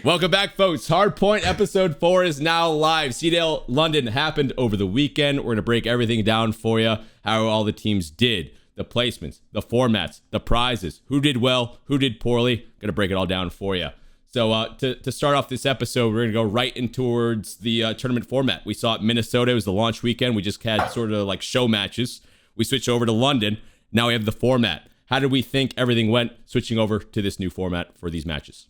Welcome back, folks. Hardpoint episode 4 is now live. Seedale London happened over the weekend. We're going to break everything down for you, how all the teams did, the placements, the formats, the prizes, who did well, who did poorly. Going to break it all down for you. So to start off this episode, we're going to go right in towards the tournament format. We saw it in Minnesota. It was the launch weekend. We just had sort of like show matches. We switched over to London. Now we have the format. How did we think everything went switching over to this new format for these matches?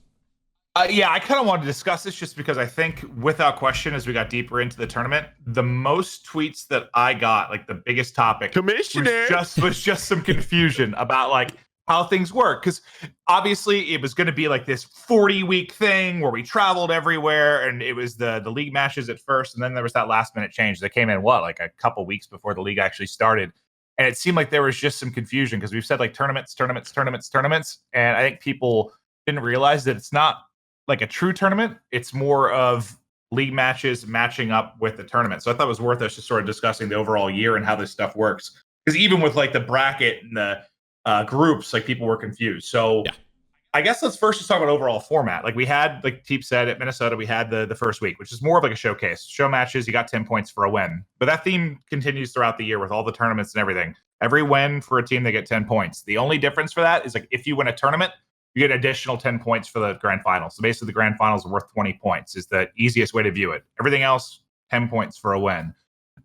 Yeah, I kind of wanted to discuss this just because I think, without question, as we got deeper into the tournament, the most tweets that I got, like the biggest topic, was just some confusion about like how things work. Because obviously, it was going to be like this 40-week thing where we traveled everywhere, and it was the league matches at first, and then there was that last-minute change that came in like a couple weeks before the league actually started, and it seemed like there was just some confusion because we've said like tournaments, and I think people didn't realize that it's not like a true tournament. It's more of league matches matching up with the tournament. So I thought it was worth us just sort of discussing the overall year and how this stuff works. Because even with like the bracket and the groups, like people were confused. So yeah. I guess let's first just talk about overall format. Like we had, like Teep said, at Minnesota, we had the first week, which is more of like a showcase. Show matches, you got 10 points for a win. But that theme continues throughout the year with all the tournaments and everything. Every win for a team, they get 10 points. The only difference for that is like if you win a tournament, you get additional 10 points for the grand finals. So basically the grand finals are worth 20 points is the easiest way to view it. Everything else, 10 points for a win.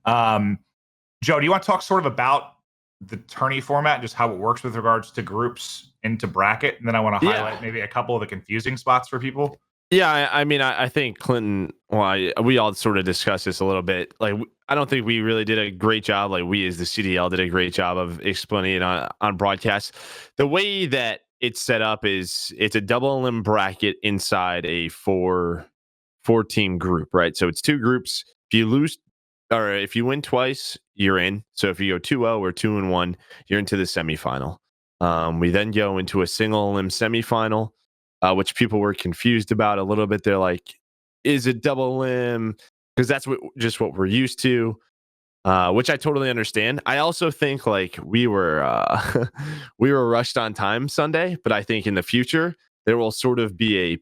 Joe, do you want to talk sort of about the tourney format, just how it works with regards to groups into bracket? And then I want to highlight maybe a couple of the confusing spots for people. Yeah, I mean, I think Clinton, we all sort of discussed this a little bit. Like, I don't think we really did a great job. Like, we as the CDL did a great job of explaining it on broadcast. The way that it's set up is it's a double elim bracket inside a four team group, right? So it's two groups. If you lose or if you win twice, you're in. So if you go 2-0 or 2-1, you're into the semifinal. We then go into a single elim semifinal, which people were confused about a little bit. They're like, is it double elim? Because that's what we're used to. Which I totally understand. I also think like we were rushed on time Sunday, but I think in the future there will sort of be a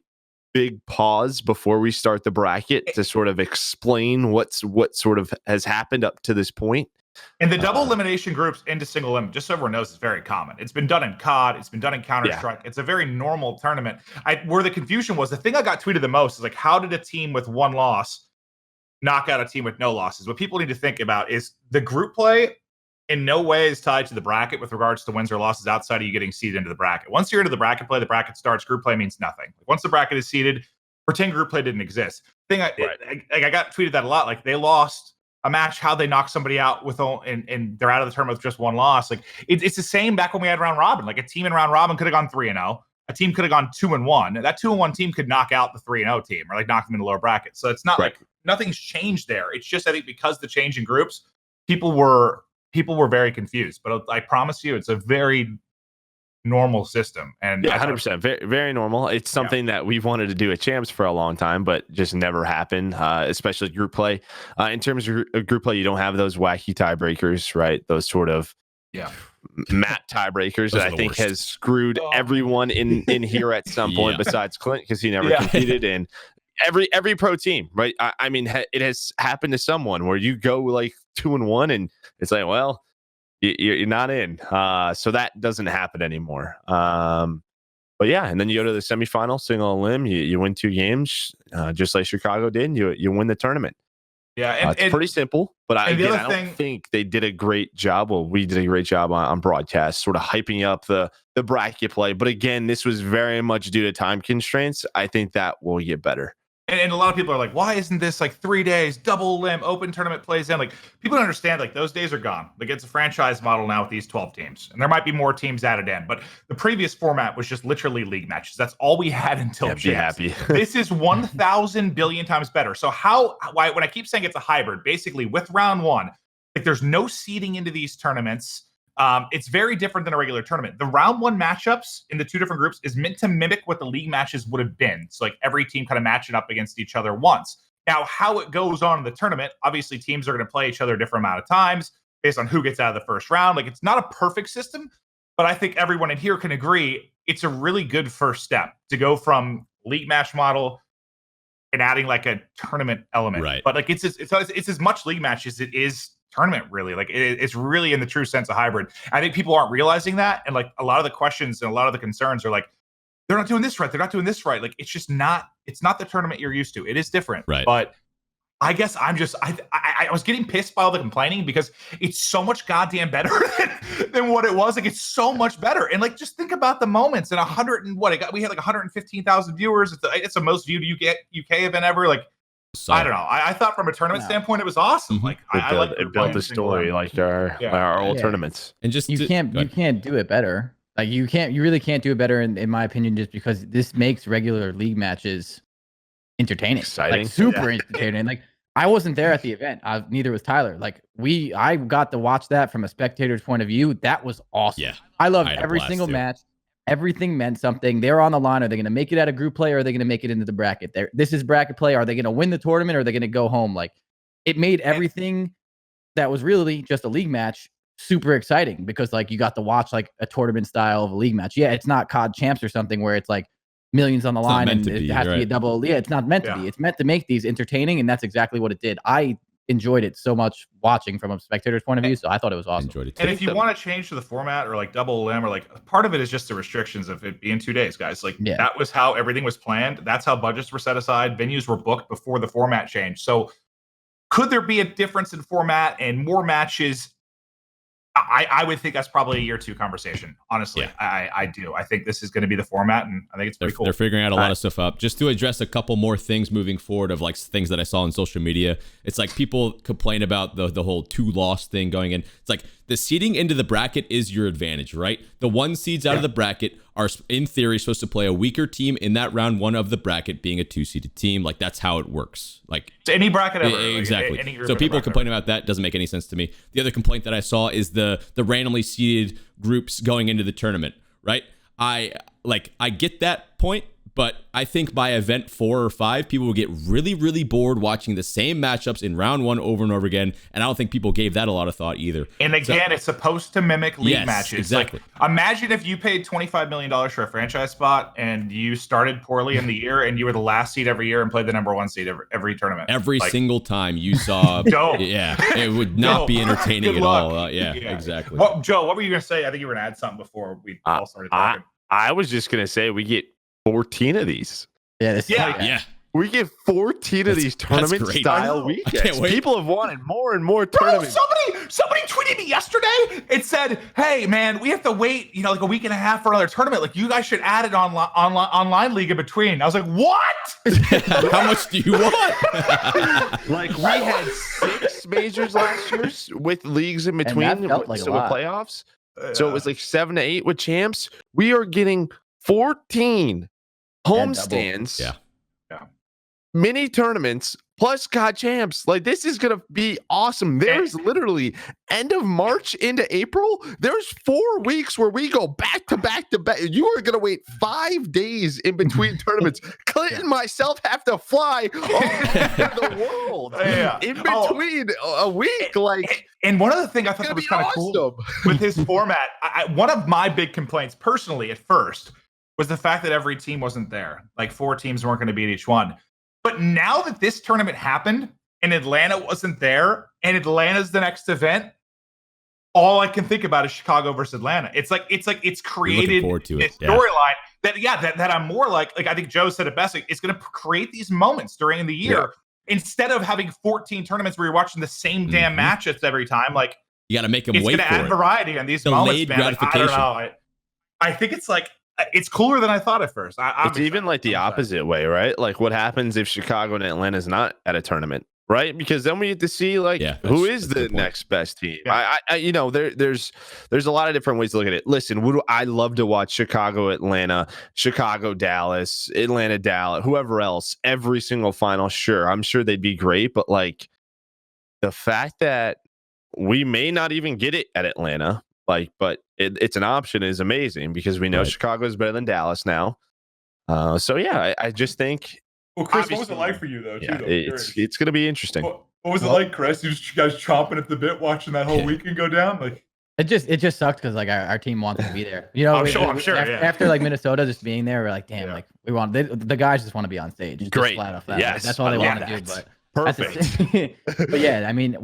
big pause before we start the bracket to sort of explain what sort of has happened up to this point. And the double elimination groups into single elim, just so everyone knows, is very common. It's been done in COD. It's been done in Counter-Strike. Yeah. It's a very normal tournament. Where the confusion was, the thing I got tweeted the most is like, how did a team with one loss knock out a team with no losses? What people need to think about is the group play in no way is tied to the bracket with regards to wins or losses outside of you getting seeded into the bracket. Once you're into the bracket play, the bracket starts. Group play means nothing. Once the bracket is seeded, pretend group play didn't exist. I got tweeted that a lot. Like they lost a match, how they knocked somebody out with and they're out of the tournament with just one loss. Like it's the same back when we had round robin. Like a team in round robin could have gone 3-0. A team could have gone 2-1. That 2-1 team could knock out the 3-0 team or like knock them in the lower bracket. So it's not like nothing's changed there. It's just, I think because the change in groups, people were very confused. But I promise you, it's a very normal system. And 100%, very, very normal. It's something that we've wanted to do at Champs for a long time, but just never happened. Especially group play. In terms of group play, you don't have those wacky tiebreakers, right? Those sort of map tiebreakers that I think has screwed everyone in here at some point besides Clint because he never competed in every pro team, right? I mean, it has happened to someone where you go like 2-1 and it's like, well, you're not in. So that doesn't happen anymore. But yeah, and then you go to the semifinal, single elim, you win 2 games, just like Chicago did, and you win the tournament. Yeah, it's pretty simple, but I don't think they did a great job. Well, we did a great job on broadcast, sort of hyping up the bracket play. But again, this was very much due to time constraints. I think that will get better. And a lot of people are like, why isn't this like 3 days, double elim, open tournament plays in? Like, people don't understand, like, those days are gone. Like, it's a franchise model now with these 12 teams. And there might be more teams added in. But the previous format was just literally league matches. That's all we had until Champs. Be happy. This is 1,000 billion times better. So why when I keep saying it's a hybrid, basically with round one, like, there's no seeding into these tournaments. It's very different than a regular tournament. The round one matchups in the 2 different groups is meant to mimic what the league matches would have been. So like every team kind of matching up against each other once. Now, how it goes on in the tournament, obviously teams are going to play each other a different amount of times based on who gets out of the first round. Like, it's not a perfect system, but I think everyone in here can agree it's a really good first step to go from league match model and adding like a tournament element. Right. But like it's as much league match as it is tournament, really. Like it's really in the true sense of hybrid. I think people aren't realizing that, and like a lot of the questions and a lot of the concerns are like, they're not doing this right. They're not doing this right. Like it's not the tournament you're used to. It is different. Right. But I guess I was getting pissed by all the complaining because it's so much goddamn better than what it was. Like it's so much better. And like just think about the moments and we had like 115,000 viewers. It's the most viewed UK event ever. Like I don't know. I thought from a tournament standpoint it was awesome. Mm-hmm. Like it built the story like our old tournaments. And just you can't do it better. Like you really can't do it better in my opinion, just because this makes regular league matches entertaining, exciting, like super entertaining. Like I wasn't there at the event. Neither was Tyler. Like I got to watch that from a spectator's point of view. That was awesome. Yeah, I loved every single match. Everything meant something. They're on the line. Are they going to make it out of group play, or are they going to make it into the bracket? This is bracket play. Are they going to win the tournament, or are they going to go home? Like it made everything that was really just a league match super exciting, because like you got to watch like a tournament style of a league match. Yeah, it's not COD Champs or something where it's like millions on the line and it has to be a double. Yeah, it's not meant to be. It's meant to make these entertaining, and that's exactly what it did. I enjoyed it so much watching from a spectator's point of view, so I thought it was awesome. Enjoyed it too. And if you want to change to the format or like double limb, or like part of it is just the restrictions of it being 2 days, guys. Like that was how everything was planned. That's how budgets were set aside. Venues were booked before the format changed. So could there be a difference in format and more matches? I would think that's probably a year 2 conversation. Honestly, I do. I think this is going to be the format, and I think it's pretty cool. They're figuring out a lot of stuff up. Just to address a couple more things moving forward of like things that I saw on social media. It's like people complain about the whole 2-loss thing going in. It's like the seeding into the bracket is your advantage, right? The 1 seeds out of the bracket are in theory supposed to play a weaker team in that round 1 of the bracket, being a 2-seeded team. Like that's how it works. Like it's any bracket ever. Exactly. Like, any so people complain about that. Doesn't make any sense to me. The other complaint that I saw is the randomly seeded groups going into the tournament, right? I get that point, but I think by event 4 or 5, people will get really, really bored watching the same matchups in round 1 over and over again. And I don't think people gave that a lot of thought either. And again, it's supposed to mimic league matches. Exactly. Like, imagine if you paid $25 million for a franchise spot and you started poorly in the year and you were the last seed every year and played the number 1 seed every tournament. Every single time you saw, it would not be entertaining at all. Exactly. Joe, what were you going to say? I think you were going to add something before we all started talking. I was just going to say we get 14 of these. We get 14 of these tournament style weekends. People have wanted more and more tournaments. Somebody tweeted me yesterday. It said, "Hey man, we have to wait, like a week and a half for another tournament. Like you guys should add it online league in between." I was like, "What? How much do you want?" Like we had 6 majors last year with leagues in between, like with playoffs. So it was like 7 to 8 with champs. We are getting 14 homestands, mini tournaments, plus COD champs. Like this is gonna be awesome. There's literally end of March into April. There's 4 weeks where we go back to back to back. You are gonna wait 5 days in between tournaments. Clinton and myself have to fly all over the world in between a week. And one other thing I thought that was kind of cool with his format. One of my big complaints personally at first was the fact that every team wasn't there. Like 4 teams weren't going to beat each one. But now that this tournament happened and Atlanta wasn't there and Atlanta's the next event, all I can think about is Chicago versus Atlanta. It's created this storyline that I'm more like I think Joe said it best. It's going to create these moments during the year instead of having 14 tournaments where you're watching the same damn matchups every time. Like you got to make them wait for it. It's going to add variety on these moments, man. Like, I don't know. I think it's like it's cooler than I thought at first. It's even like the opposite way, right? Like what happens if Chicago and Atlanta is not at a tournament, right? Because then we get to see who is the next best team. I there's a lot of different ways to look at it. Listen, I love to watch Chicago, Atlanta, Chicago, Dallas, Atlanta, Dallas, whoever else, every single final. Sure, I'm sure they'd be great, but like the fact that we may not even get it at Atlanta. But it's an option is amazing because we know Chicago is better than Dallas now. I just think. Well, Chris, what was it like for you though? It's going to be interesting. What was it like, Chris? You guys chomping at the bit watching that whole weekend go down? Like It just sucked because like our team wanted to be there. You know, I'm sure. After like Minnesota just being there, we're like, damn, like we want the guys just want to be on stage. Just Great. flat off that. Yes. Like, that's all they want to do. But perfect. But yeah, I mean,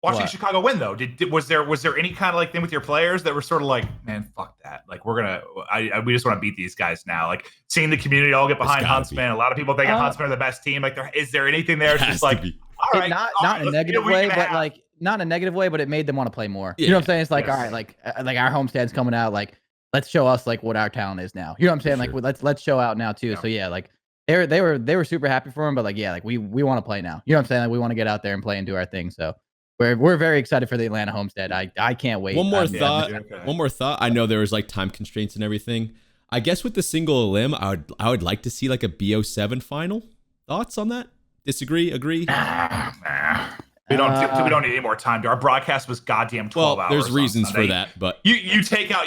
watching Chicago win though, was there any kind of like thing with your players that were sort of like, man, fuck that, like we just want to beat these guys now, like seeing the community all get behind Huntsmen. A lot of people think Huntsmen are the best team. Like, is there anything there? It's just like, all right, not in a negative way, but like not in a negative way, but it made them want to play more. You know what I'm saying? It's like, all right, like our homestead's coming out, like let's show us like what our talent is now. You know what I'm saying? Like let's show out now too. So yeah, like they were super happy for him, but like yeah, like we want to play now. You know what I'm saying? Like we want to get out there and play and do our thing. So we're very excited for the Atlanta homestead. I can't wait. One more thought. I know there was like time constraints and everything. I guess with the single elim, I would like to see like a BO7 final. Thoughts on that? Disagree? Agree? Nah. We don't need any more time. Our broadcast was goddamn 12 hours. There's reasons for that, but you take out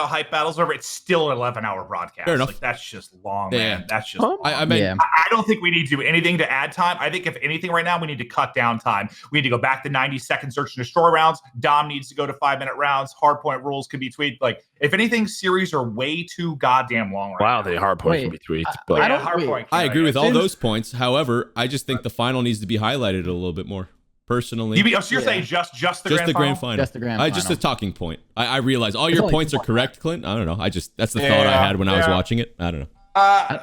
hype battles over. It's still an 11-hour broadcast. Fair enough. Like, that's just long, man. That's just. I mean, I don't think we need to do anything to add time. I think if anything, right now we need to cut down time. We need to go back to 90-second search and destroy rounds. Dom needs to go to 5-minute rounds. Hardpoint rules can be tweaked. Like, if anything, series are way too goddamn long. Wow, the hardpoint can be tweaked. But I agree with all those points. However, I just think the final needs to be highlighted a little bit more. Personally, you're saying just the grand final? Just the grand final. Just a talking point. I realize all your points are correct, Clint. I don't know. That's the thought I had when I was watching it. I don't know.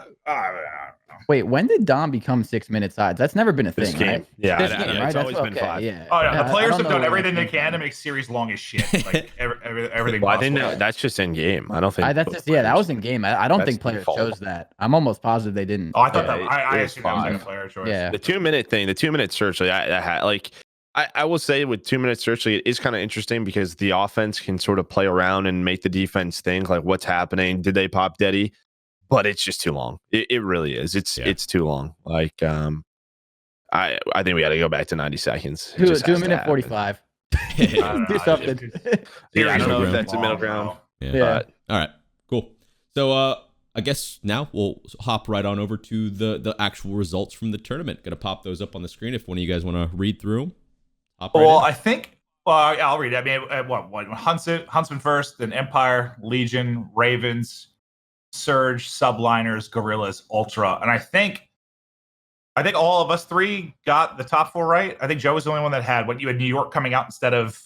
Wait, when did Dom become 6-minute sides? That's never been a thing, right? Yeah, it's always been 5. Yeah. Oh yeah, the players have done everything they can to make series long as shit. Like everything. Well, I think that's just in game. I don't think that was in game. I don't think players chose that. I'm almost positive they didn't. Oh, I thought that. I assumed that was like a player choice. Yeah. The 2-minute thing, the 2-minute search, I will say with 2-minute search, it is kind of interesting because the offense can sort of play around and make the defense think like, what's happening? Did they pop Deddy? But it's just too long. It really is. It's too long. Like, I think we got to go back to 90 seconds. Do a minute 45. Do something. I don't know if that's a middle ground. Yeah. All right. Cool. So, I guess now we'll hop right on over to the actual results from the tournament. Gonna pop those up on the screen if one of you guys want to read through them. I think. I'll read it. I mean, what Huntsman first, then Empire, Legion, Ravens, Surge, Subliners, Gorillas, Ultra, and I think all of us three got the top 4 right. I think Joe was the only one that had you had New York coming out instead of.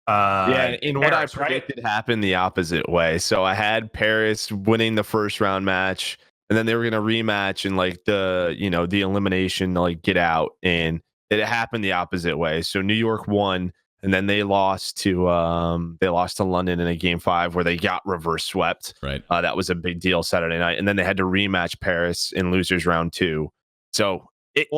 What I predicted happened the opposite way. So I had Paris winning the first round match, and then they were gonna rematch and like the elimination like get out, and it happened the opposite way. So New York won, and then they lost to London in a game 5 where they got reverse swept. Right. That was a big deal Saturday night, and then they had to rematch Paris in losers round 2. So it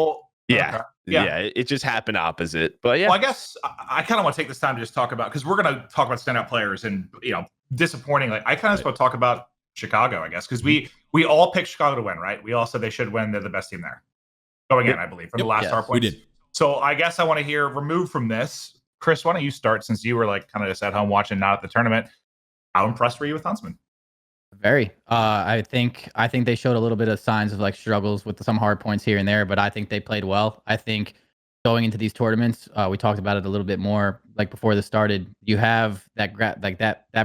just happened opposite. But yeah, well, I guess I kind of want to take this time to just talk about, because we're going to talk about standout players and disappointing. Like, I kind of just want to talk about Chicago, I guess, because we all picked Chicago to win, right? We all said they should win. They're the best team there going in, I believe, from the last Hardpoints. We did. So I guess I want to hear, removed from this, Chris, why don't you start, since you were like kind of just at home watching, not at the tournament? How impressed were you with Huntsmen? Very. I think they showed a little bit of signs of like struggles with some hard points here and there, but I think they played well. I think going into these tournaments, we talked about it a little bit more like before this started. You have that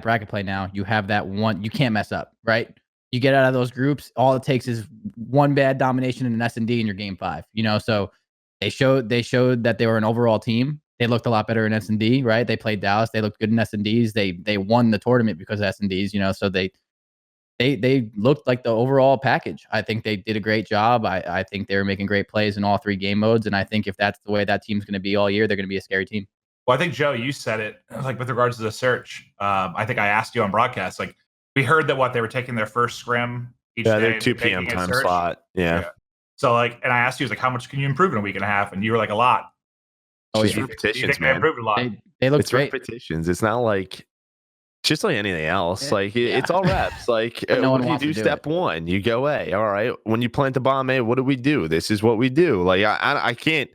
bracket play now. You have that one. You can't mess up, right? You get out of those groups. All it takes is one bad domination in an S&D in your game 5. So they showed that they were an overall team. They looked a lot better in S&D, right? They played Dallas. They looked good in S&Ds. They won the tournament because of S&Ds. So they looked like the overall package. I think they did a great job. I think they were making great plays in all 3 game modes. And I think if that's the way that team's going to be all year, they're going to be a scary team. Well, I think, Joe, you said it, like with regards to the search. I think I asked you on broadcast, like, we heard that they were taking their first scrim each day. Their 2 p.m. time slot. Yeah. So and I asked you, like, how much can you improve in a week and a half? And you were like, a lot. Oh, yeah. Repetitions, man. They improved a lot. They look great. Repetitions. It's not like just like anything else. It's all reps. Like, what do you do? Step 1, you go A. All right. When you plant the bomb A, what do we do? This is what we do. Like, I can't.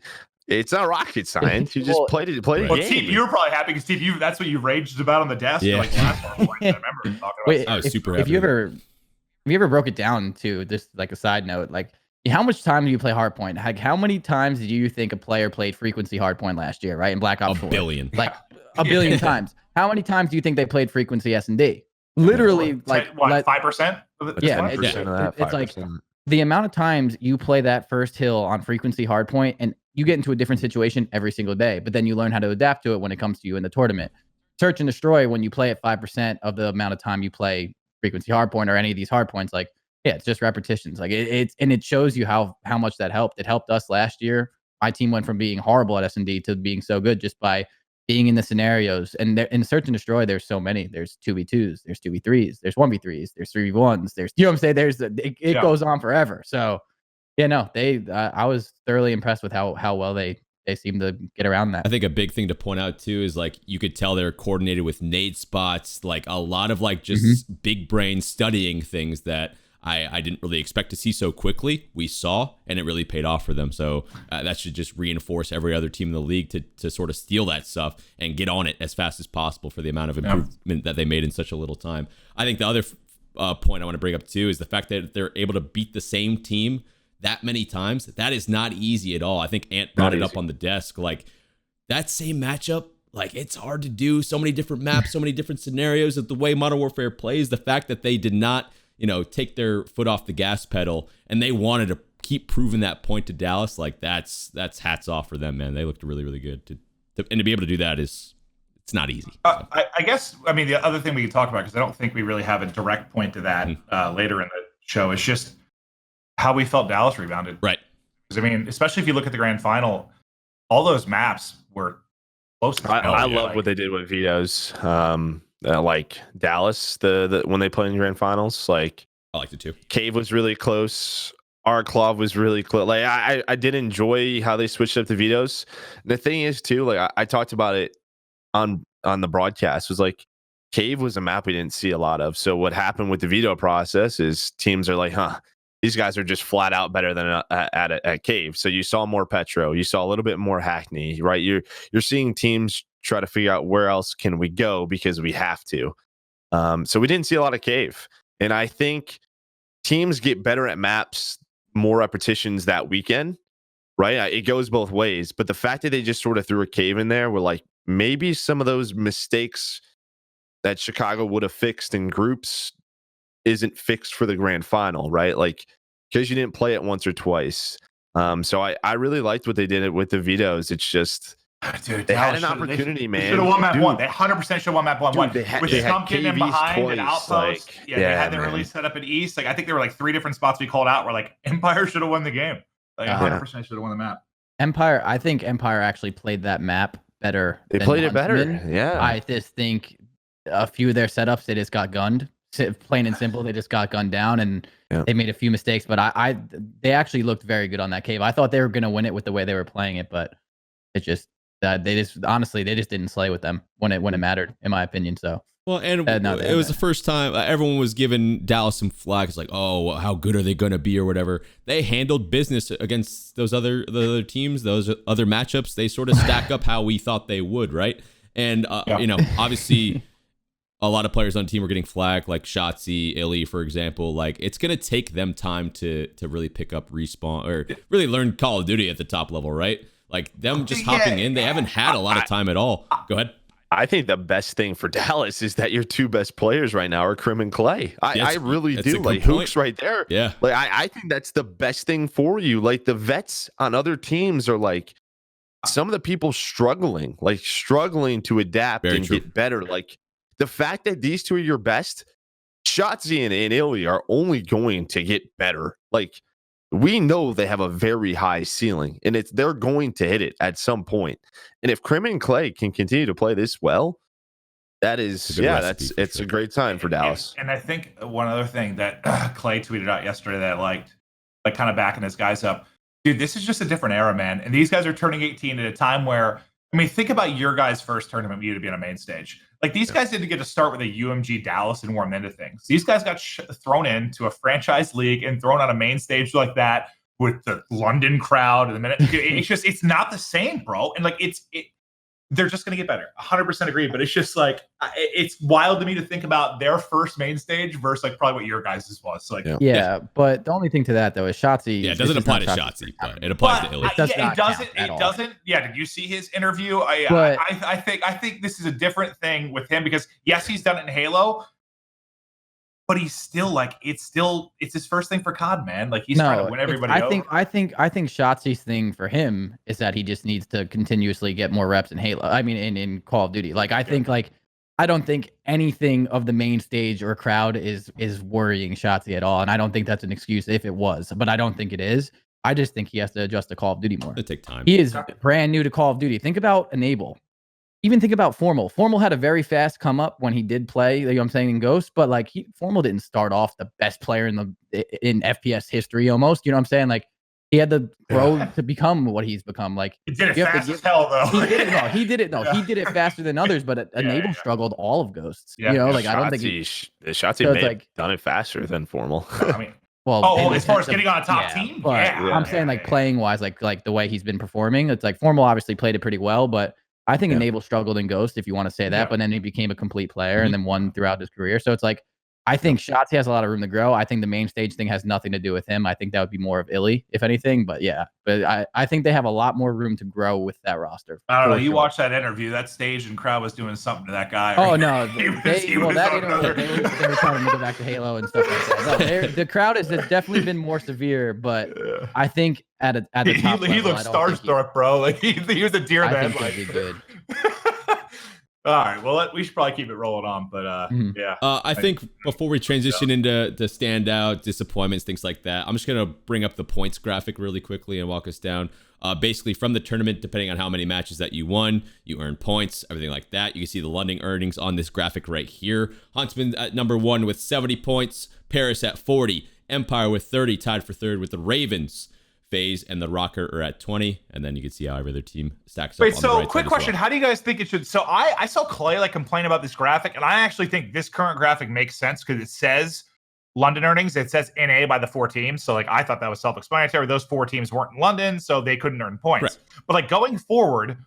It's not rocket science. You just play the game. Steve, you were probably happy because Steve, that's what you raged about on the desk. Yeah. Like last one. I remember talking about. Wait, I was super happy. If you ever broke it down to just like a side note, like, how much time do you play Hardpoint? Like, how many times do you think a player played frequency Hardpoint last year, right? In Black Ops 4? A billion. Like, a billion times. How many times do you think they played frequency S&D? Literally, like what, 5%? Yeah, 5% of that. it's like 5%. the amount of times you play that first hill on frequency hardpoint, and you get into a different situation every single day, but then you learn how to adapt to it when it comes to you in the tournament. Search and destroy, when you play at 5% of the amount of time you play frequency hardpoint or any of these hardpoints, like, yeah, it's just repetitions. Like it shows you how much that helped. It helped us last year. My team went from being horrible at S&D to being so good just by being in the scenarios. And there, in search and destroy, there's so many. There's 2v2s, there's 2v3s, there's 1v3s, there's 3v1s, there's, you know what I'm saying? There's it goes on forever. So yeah, no, I was thoroughly impressed with how well they seem to get around that. I think a big thing to point out too is like you could tell they're coordinated with nade spots, like a lot of like just big brain studying things that I didn't really expect to see so quickly. We saw, and it really paid off for them. So that should just reinforce every other team in the league to sort of steal that stuff and get on it as fast as possible for the amount of improvement that they made in such a little time. I think the other point I want to bring up too is the fact that they're able to beat the same team that many times. That is not easy at all. I think Ant brought it up on the desk. Like that same matchup, like it's hard to do. So many different maps, so many different scenarios. Of the way Modern Warfare plays, the fact that they did not, take their foot off the gas pedal and they wanted to keep proving that point to Dallas, like that's hats off for them, man. They looked really, really good. And to be able to do that it's not easy. I guess, I mean, the other thing we can talk about, because I don't think we really have a direct point to that later in the show, is just how we felt Dallas rebounded. Right. Because, I mean, especially if you look at the grand final, all those maps were close. I love what they did with vetoes. Like Dallas, the when they played in grand finals, like I liked it too. Cave was really close. Arklov was really close. Like I did enjoy how they switched up the vetoes. The thing is too, like I talked about it on the broadcast, was like Cave was a map we didn't see a lot of. So what happened with the veto process is teams are like, these guys are just flat out better than at Cave. So you saw more Petro, you saw a little bit more Hackney, right? You're seeing teams try to figure out where else can we go because we have to. So we didn't see a lot of Cave. And I think teams get better at maps, more repetitions that weekend, right? It goes both ways. But the fact that they just sort of threw a Cave in there, were like, maybe some of those mistakes that Chicago would have fixed in groups isn't fixed for the grand final, right? Like, because you didn't play it once or twice. So I really liked what they did with the vetoes. It's just, dude, they had an opportunity, man. They should have won map one. They 100% should have won map one. They had Stumpkin in behind twice, an outpost. like, They had their release set up at East. Like, I think there were like 3 different spots we called out where like Empire should have won the game. Like 100% should have won the map. Empire, I think Empire actually played that map better. They played it better. Yeah. I just think a few of their setups, they just got gunned. Plain and simple, they just got gunned down, and they made a few mistakes. But they actually looked very good on that Cave. I thought they were going to win it with the way they were playing it, but it just they just didn't slay with them when it mattered, in my opinion. So well, and it was the first time everyone was giving Dallas some flack. It's like, oh, how good are they going to be or whatever. They handled business against the other teams, those other matchups. They sort of stack up how we thought they would, right? And obviously. A lot of players on the team were getting flack, like Shotzi, Illy, for example. Like, it's going to take them time to really pick up respawn or really learn Call of Duty at the top level, right? Like, them just hopping in, they haven't had a lot of time at all. Go ahead. I think the best thing for Dallas is that your 2 best players right now are Crim and Clay. I really do. Like, Hook's right there. Yeah. Like, I think that's the best thing for you. Like, the vets on other teams are like, some of the people struggling to adapt get better. Like, the fact that these 2 are your best, Shotzi and Illy are only going to get better. Like, we know they have a very high ceiling, and they're going to hit it at some point. And if Crim and Clay can continue to play this well, that is, it's a great time for Dallas. And I think one other thing that Clay tweeted out yesterday that I liked, like kind of backing his guys up. Dude, this is just a different era, man. And these guys are turning 18 at a time where, I mean, think about your guys' first tournament you to be on a main stage. Like, these guys didn't get to start with a UMG Dallas and warm into things. These guys got thrown into a franchise league and thrown on a main stage like that with the London crowd. And the minute it's not the same, bro. And like, they're just going to get better. 100% agree. But it's just like, it's wild to me to think about their first main stage versus like probably what your guys' was. So like, yeah, but the only thing to that though is Shotzi. Yeah, it doesn't apply to Shotzi, but it applies to Illy. It doesn't. Yeah, did you see his interview? I think this is a different thing with him because yes, he's done it in Halo, but he's still like it's his first thing for COD, man. Like he's trying to win everybody over. I think Shotzi's thing for him is that he just needs to continuously get more reps in Halo. I mean, in Call of Duty. Like I think I don't think anything of the main stage or crowd is worrying Shotzi at all, and I don't think that's an excuse if it was, but I don't think it is. I just think he has to adjust to Call of Duty more. It'll take time. He is brand new to Call of Duty. Think about Enable. Even think about Formal. Formal had a very fast come up when he did play, you know what I'm saying, in Ghost, but like Formal didn't start off the best player in FPS history almost. You know what I'm saying? Like he had to grow to become what he's become. Like he did it fast as hell though. He did it faster than others, but Enable struggled all of Ghosts. Yeah. You know, like I don't think Shotzi may have done it faster than Formal. I mean, well, as far as getting on a top team, but I'm saying like playing wise, like the way he's been performing, it's like Formal obviously played it pretty well, but I think Enable struggled in Ghost, if you want to say that, but then he became a complete player and then won throughout his career. So it's like, I think Shotzi has a lot of room to grow. I think the main stage thing has nothing to do with him. I think that would be more of Illy, if anything. But I think they have a lot more room to grow with that roster. I don't know. You watched that interview. That stage and crowd was doing something to that guy. Right? Oh no, they were trying to make it back to Halo and stuff like that. No, the crowd has definitely been more severe, but I think at the top he looked starstruck, bro. Like he was a deer man. I think he'll be good. All right, well, we should probably keep it rolling on, but I think before we transition into the standout, disappointments, things like that, I'm just going to bring up the points graphic really quickly and walk us down. Basically, from the tournament, depending on how many matches that you won, you earn points, everything like that. You can see the London earnings on this graphic right here. Huntsmen at number 1 with 70 points, Paris at 40, Empire with 30, tied for third with the Ravens. FaZe and the Rocker are at 20, and then you can see how every other team stacks up. Wait, so quick question: how do you guys think it should? So I saw Clay like complain about this graphic, and I actually think this current graphic makes sense because it says London earnings. It says NA by the 4 teams, so like I thought that was self-explanatory. Those 4 teams weren't in London, so they couldn't earn points. Right. But like going forward,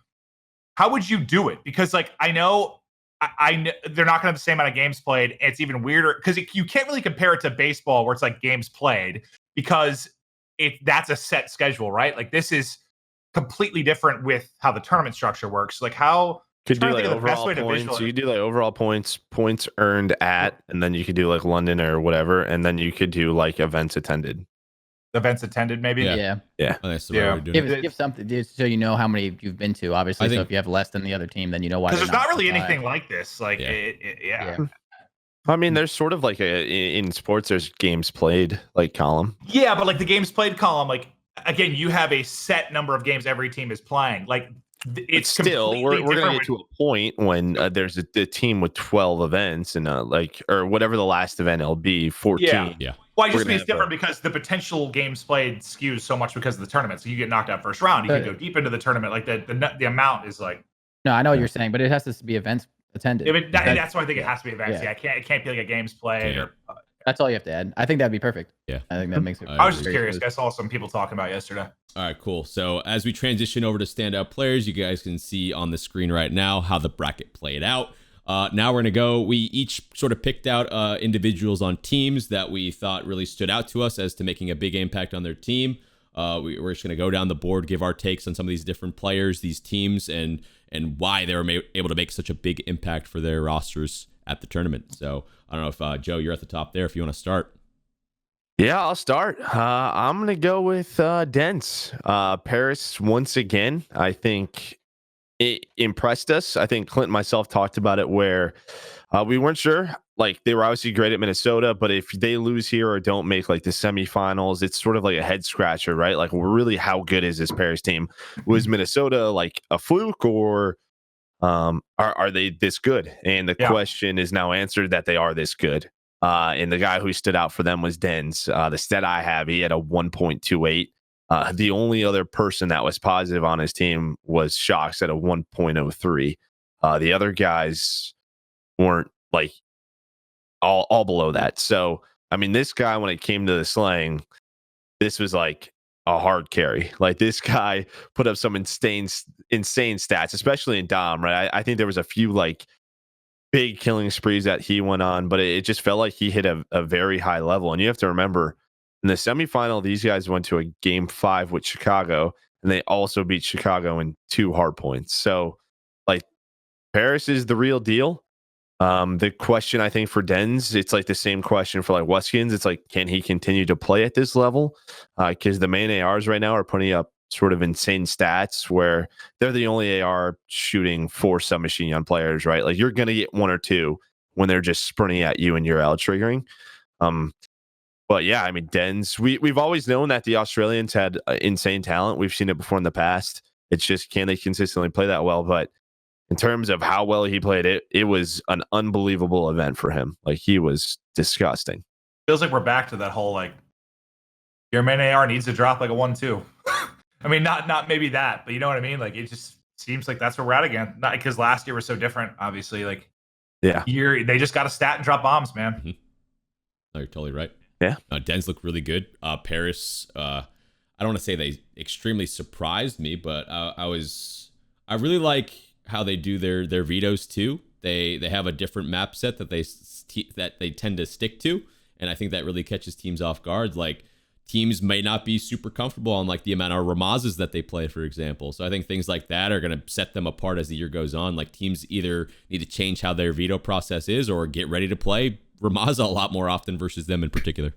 how would you do it? Because like I know they're not going to have the same amount of games played. And it's even weirder because you can't really compare it to baseball where it's like games played because that's a set schedule, right? Like this is completely different with how the tournament structure works. Like how could do like overall points. So you do like overall points earned at, and then you could do like London or whatever, and then you could do like events attended. Events attended, maybe. Yeah. Oh, that's the way we're doing it. Give something just so you know how many you've been to. Obviously, so if you have less than the other team, then you know why. Because there's not really anything like this. Like yeah. I mean, there's sort of like in sports, there's games played like column. Yeah, but like the games played column, like again, you have a set number of games every team is playing. Like it's still we're gonna get to a point when there's a team with 12 events and or whatever the last event will be 14. Yeah. Well, I just mean it's different because the potential games played skews so much because of the tournament. So you get knocked out first round, you can go deep into the tournament. Like the amount is like. No, I know what you're saying, but it has to be events attended. That's why I think it has to be events. Yeah, it can't be like a games played or. That's all you have to add. I think that'd be perfect. Yeah, I think that makes it. I was just curious. I saw some people talking about it yesterday. All right, cool. So as we transition over to standout players, you guys can see on the screen right now how the bracket played out. Now we're gonna go. We each sort of picked out individuals on teams that we thought really stood out to us as to making a big impact on their team. We're just gonna go down the board, give our takes on some of these different players, these teams, and why they were able to make such a big impact for their rosters at the tournament. So I don't know if Joe, you're at the top there if you want to start. Yeah, I'll start. I'm going to go with Dens. Paris, once again, I think it impressed us. I think Clint and myself talked about it where we weren't sure. Like, they were obviously great at Minnesota, but if they lose here or don't make like the semifinals, it's sort of like a head scratcher, right? Like, really, how good is this Paris team? Was Minnesota like a fluke, or are they this good? And the question is now answered that they are this good. And the guy who stood out for them was Dens. The stat I have, he had a 1.28. The only other person that was positive on his team was Shocks at a 1.03. The other guys weren't like all below that. So, I mean, this guy, when it came to the slaying, this was like a hard carry. Like this guy put up some insane stats, especially in Dom, right? I think there was a few like big killing sprees that he went on, but it just felt like he hit a very high level. And you have to remember, in the semifinal, these guys went to a game 5 with Chicago, and they also beat Chicago in 2 hardpoints. So, like, Paris is the real deal. The question, I think, for Dens, it's like the same question for like Weskins. It's like, can he continue to play at this level? Because the main ARs right now are putting up sort of insane stats where they're the only AR shooting 4 submachine gun players, right? Like you're gonna get 1 or 2 when they're just sprinting at you and you're out triggering. But yeah, I mean, Dens, we've always known that the Australians had insane talent. We've seen it before in the past. It's just, can they consistently play that well? But in terms of how well he played, it was an unbelievable event for him. Like he was disgusting. Feels like we're back to that whole like your main AR needs to drop like a 1-2. I mean, not maybe that, but you know what I mean? Like it just seems like that's where we're at again. Not because last year was so different, obviously. Like they just got to stat and drop bombs, man. Mm-hmm. No, you're totally right. Yeah. Dens look really good. Paris, I don't want to say they extremely surprised me, but I really like how they do their vetoes too. They have a different map set that they tend to stick to, and I think that really catches teams off guard. Like teams may not be super comfortable on like the amount of Ramazes that they play, for example. So I think things like that are going to set them apart as the year goes on. Like teams either need to change how their veto process is or get ready to play Ramaza a lot more often versus them in particular.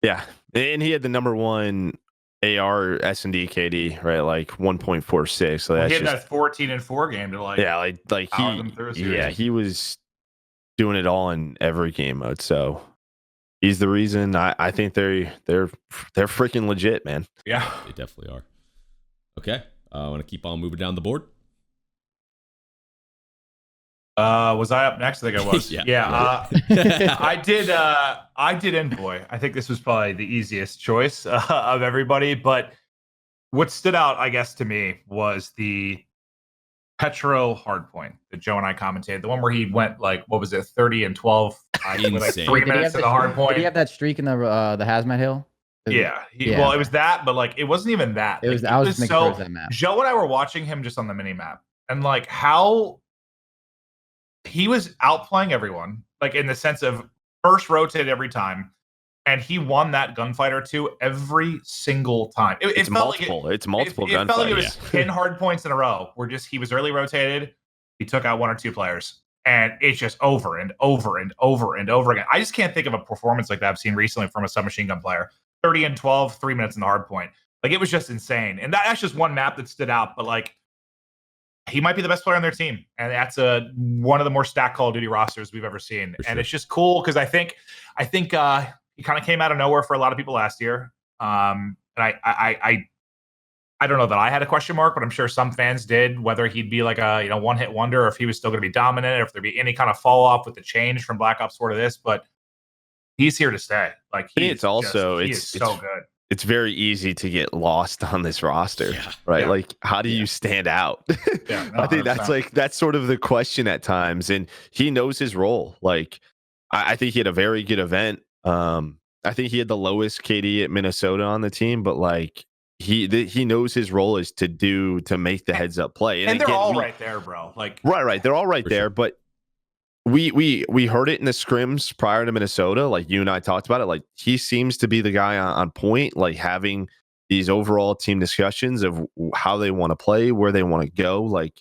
Yeah, and he had the number 1 AR S&D KD, right? Like 1.46. So that's he had that 14-4 game to like he was doing it all in every game mode. So he's the reason. I think they're freaking legit, man. Yeah, they definitely are. Okay, I want to keep on moving down the board. Was I up next? I think I was. Yeah. I did Envoy. I think this was probably the easiest choice of everybody. But what stood out, I guess, to me was the Petro hardpoint that Joe and I commentated. The one where he went like, what was it, 30 and 12 with like 3 minutes to the hardpoint. Did he have that streak in the Hazmat Hill? Yeah. Well, it was that, but like it wasn't even that. It was. Like, I was making sure it was that map. Joe and I were watching him just on the mini map, and like how he was outplaying everyone, like in the sense of first rotated every time, and he won that gunfight or 2 every single time. It's multiple. It's multiple gunfights. It felt like it was 10 hard points in a row where just he was early rotated, he took out 1 or 2 players, and it's just over and over and over and over again. I just can't think of a performance like that I've seen recently from a submachine gun player. 30 and 12, 3 minutes in the hard point. Like it was just insane. And that's just one map that stood out, but like he might be the best player on their team, and that's one of the more stacked Call of Duty rosters we've ever seen. And it's just cool because I think he kind of came out of nowhere for a lot of people last year. And I don't know that I had a question mark, but I'm sure some fans did, whether he'd be like a one-hit wonder, or if he was still going to be dominant, or if there'd be any kind of fall off with the change from Black Ops 4 to this. But he's here to stay. Like it's so good. It's very easy to get lost on this roster, right? Yeah. Like, how do you stand out? I think that's sort of the question at times, and he knows his role. Like, I think he had a very good event. I think he had the lowest KD at Minnesota on the team, but like he knows his role is to make the heads up play, and they're all right there, bro. Like, right, they're all right there, but. We heard it in the scrims prior to Minnesota. Like you and I talked about it. Like he seems to be the guy on point, like having these overall team discussions of how they want to play, where they want to go. Like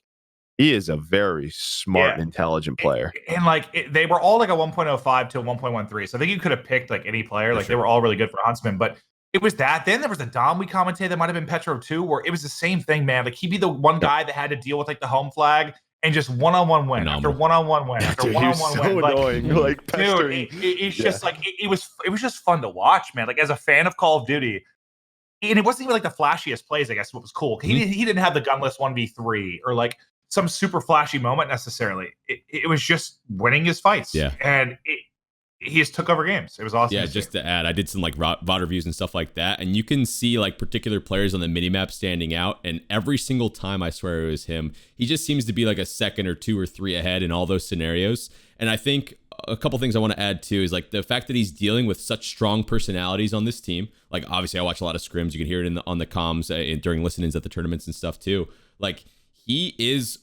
he is a very smart and intelligent player. And like they were all like a 1.05 to a 1.13. So I think you could have picked like any player. Like they were all really good for Huntsmen, but it was that. Then there was a Dom we commentated that might have been Petro too, where it was the same thing, man. Like he'd be the one guy that had to deal with like the home flag. And just one-on-one win after one-on-one win after one-on-one win. Annoying. Like dude, it's just like it was just fun to watch, man. Like as a fan of Call of Duty, and it wasn't even like the flashiest plays. I guess what was cool. He didn't have the gunless 1v3 or like some super flashy moment necessarily. It was just winning his fights. Yeah, and he just took over games. It was awesome. Yeah, just to add, I did some like VOD reviews and stuff like that, and you can see like particular players on the minimap standing out, and every single time I swear it was him, he just seems to be like a second or 2 or 3 ahead in all those scenarios. And I think a couple things I want to add too is like the fact that he's dealing with such strong personalities on this team. Like obviously I watch a lot of scrims. You can hear it on the comms during listen-ins at the tournaments and stuff too. Like he is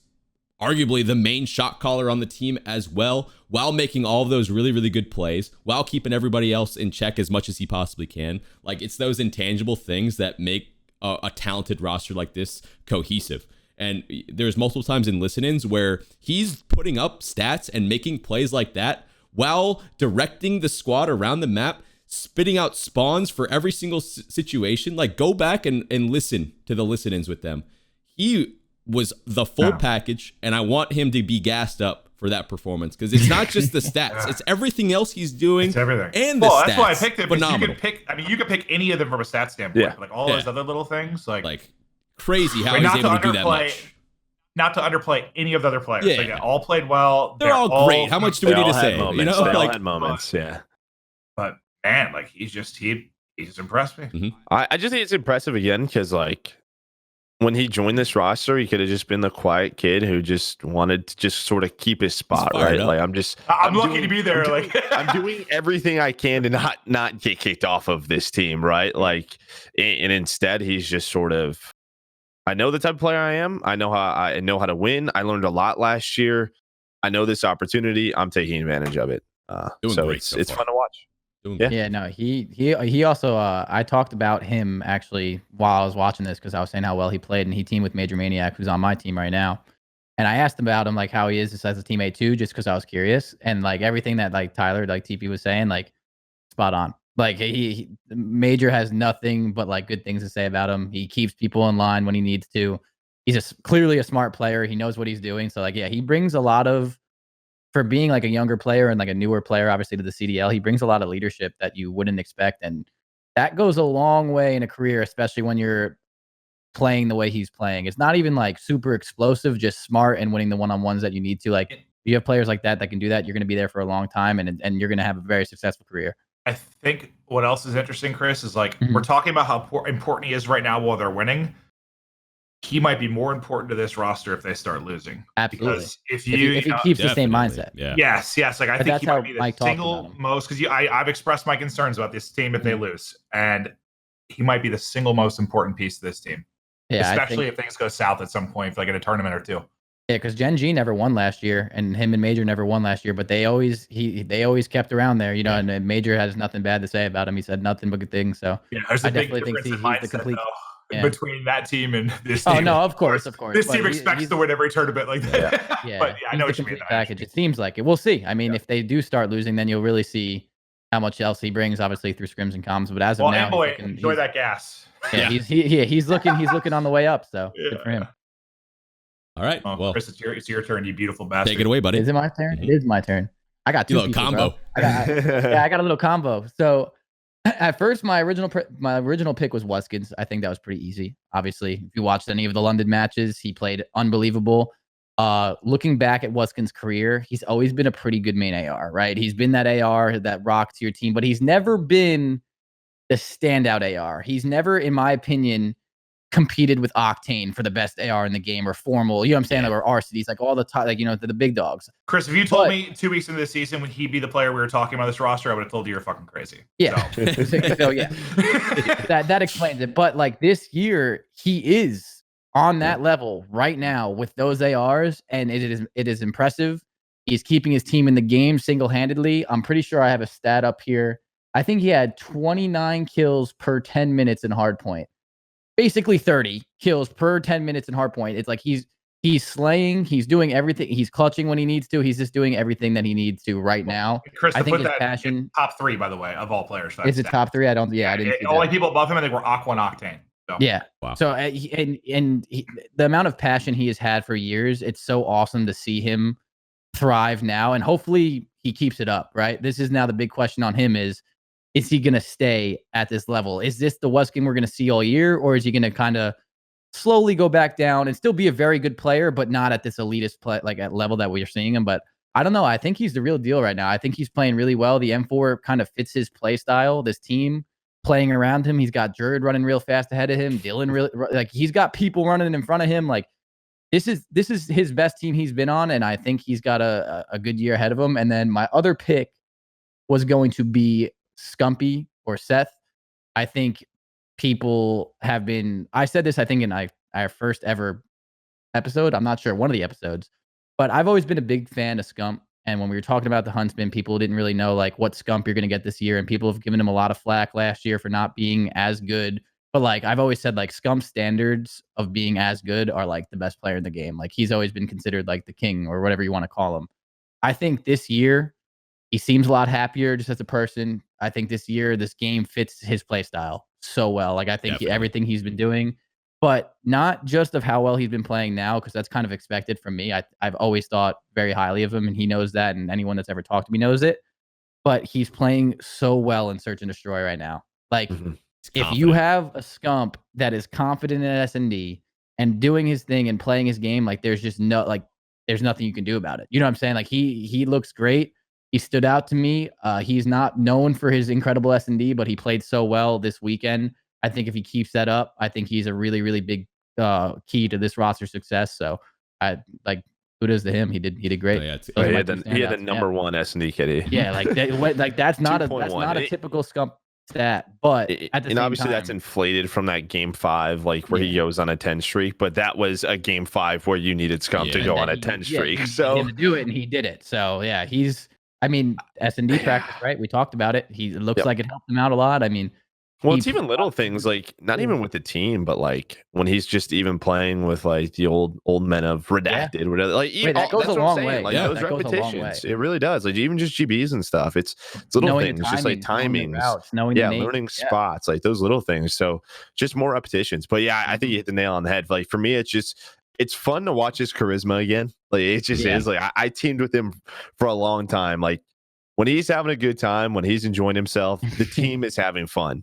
arguably the main shot caller on the team as well, while making all of those really, really good plays, while keeping everybody else in check as much as he possibly can. Like it's those intangible things that make a talented roster like this cohesive. And there's multiple times in listen-ins where he's putting up stats and making plays like that while directing the squad around the map, spitting out spawns for every single situation. Like go back and listen to the listen-ins with them. He was the full package, and I want him to be gassed up for that performance because it's not just the stats; it's everything else he's doing. It's everything. And the stats. That's why I picked him. Phenomenal. You could pick any of them from a stat standpoint. Yeah. Like all those other little things, like crazy how he's able to do that much. Not to underplay any of the other players. Yeah. They all played well. They're all great. How much do we need to say? Moments. You know, they all like had moments. Yeah. But man, like he just impressed me. Mm-hmm. I just think it's impressive again because like when he joined this roster, he could have just been the quiet kid who just wanted to just sort of keep his spot, right? Up. Like I'm lucky to be there. I'm doing everything I can to not get kicked off of this team, right? Like, and instead he's just sort of, I know the type of player I am. I know how to win. I learned a lot last year. I know this opportunity. I'm taking advantage of it. So it's fun to watch. Yeah, no, he also I talked about him actually while I was watching this because I was saying how well he played, and he teamed with Major Maniac, who's on my team right now. And I asked about him like how he is just as a teammate too, just because I was curious. And like everything that like Tyler, like TP was saying, like spot on. Like he Major has nothing but like good things to say about him. He keeps people in line when he needs to. He's clearly a smart player. He knows what he's doing. So like, yeah, he brings a lot of, for being like a younger player and like a newer player, obviously to the CDL, he brings a lot of leadership that you wouldn't expect. And that goes a long way in a career, especially when you're playing the way he's playing. It's not even like super explosive, just smart and winning the one-on-ones that you need to. Like you have players like that can do that. You're going to be there for a long time and you're going to have a very successful career. I think what else is interesting, Chris, is like we're talking about how important he is right now while they're winning. He might be more important to this roster if they start losing. Absolutely. Because if he keeps the same mindset. Yeah. Yes. Like I think he might be the Mike single most, because I've expressed my concerns about this team if they lose, and he might be the single most important piece of this team. Yeah, especially if things go south at some point, like in a tournament or two. Yeah, because Gen G never won last year, and him and Major never won last year, but they always kept around there, you know. And Major has nothing bad to say about him. He said nothing but good things. So yeah, there's a big difference in mindset between that team and this team. Oh no, of course. This team expects to win every tournament like that. Yeah, but I know what you mean. Package. It seems like it. We'll see. I mean, if they do start losing, then you'll really see how much else he brings, obviously through scrims and comms. But as of now, enjoy that gas. Yeah, he's looking on the way up. So good for him. All right. Well, Chris, it's your turn, you beautiful bastard. Take it away, buddy. Is it my turn? It is my turn. I got two little combo. I got a little combo. So at first, my original pick was Wuskins. I think that was pretty easy. Obviously, if you watched any of the London matches, he played unbelievable. Looking back at Wuskins' career, he's always been a pretty good main AR, right? He's been that AR that rocks your team, but he's never been the standout AR. He's never, in my opinion, competed with Octane for the best AR in the game, or Formal, you know what I'm saying, or Arcides, like all the top, like, you know, the big dogs. Chris, if you told me 2 weeks into the season would he be the player we were talking about this roster, I would have told you you're fucking crazy. Yeah. So yeah, that explains it. But like this year, he is on that level right now with those ARs, and it is impressive. He's keeping his team in the game single-handedly. I'm pretty sure I have a stat up here. I think he had 29 kills per 10 minutes in Hardpoint. Basically 30 kills per 10 minutes in Hardpoint. It's like he's slaying, he's doing everything, he's clutching when he needs to, he's just doing everything that he needs to right now. Chris, I think his that passion, top 3, by the way, of all players. Is it top 3? I didn't see only people above him, I think, were Aqua and Octane. So. Yeah. Wow. So the amount of passion he has had for years, it's so awesome to see him thrive now, and hopefully he keeps it up, right? This is now the big question on him is he going to stay at this level? Is this the Wuskin we're going to see all year, or is he going to kind of slowly go back down and still be a very good player, but not at this elitist play, like at level that we're seeing him? But I don't know. I think he's the real deal right now. I think he's playing really well. The M4 kind of fits his play style. This team playing around him. He's got Jared running real fast ahead of him. Dylan really, like, he's got people running in front of him. Like, this is his best team he's been on, and I think he's got a good year ahead of him. And then my other pick was going to be Scumpy or Seth. I think people have been. I said this, I think, in our first ever episode. I'm not sure, one of the episodes, but I've always been a big fan of Scump. And when we were talking about the Huntsmen, people didn't really know like what Scump you're going to get this year, and people have given him a lot of flack last year for not being as good. But like I've always said, like Scump's standards of being as good are like the best player in the game. Like he's always been considered like the king or whatever you want to call him. I think this year he seems a lot happier just as a person. I think this year this game fits his play style so well. Like I think everything he's been doing, but not just of how well he's been playing now, because that's kind of expected from me. I've always thought very highly of him, and he knows that, and anyone that's ever talked to me knows it. But he's playing so well in Search and Destroy right now. Like, if you have a Scump that is confident in S&D and doing his thing and playing his game, like there's just there's nothing you can do about it. You know what I'm saying? Like he looks great. He stood out to me. He's not known for his incredible S&D, but he played so well this weekend. I think if he keeps that up, I think he's a really, really big key to this roster success. So kudos to him. He did great. Oh, yeah, he had the number one S&D kitty. Yeah, that's not a typical Scump stat, but at the same obviously time, that's inflated from that game 5, like where he goes on a 10 streak. But that was a game 5 where you needed Scump to go on a 10 streak. So to do it, and he did it. So yeah, S&D practice, right? We talked about it. It looks like it helped him out a lot. I mean. Well, it's even little things, like not even with the team, but like when he's just even playing with like the old men of Redacted, whatever. Like that goes a long way. Like those repetitions, it really does. Like even just GBs and stuff. It's little knowing things, just like timings, learning spots, like those little things. So just more repetitions. But yeah, I think you hit the nail on the head. Like for me, it's fun to watch his charisma again. Like it just is. Like I teamed with him for a long time. Like when he's having a good time, when he's enjoying himself, the team is having fun.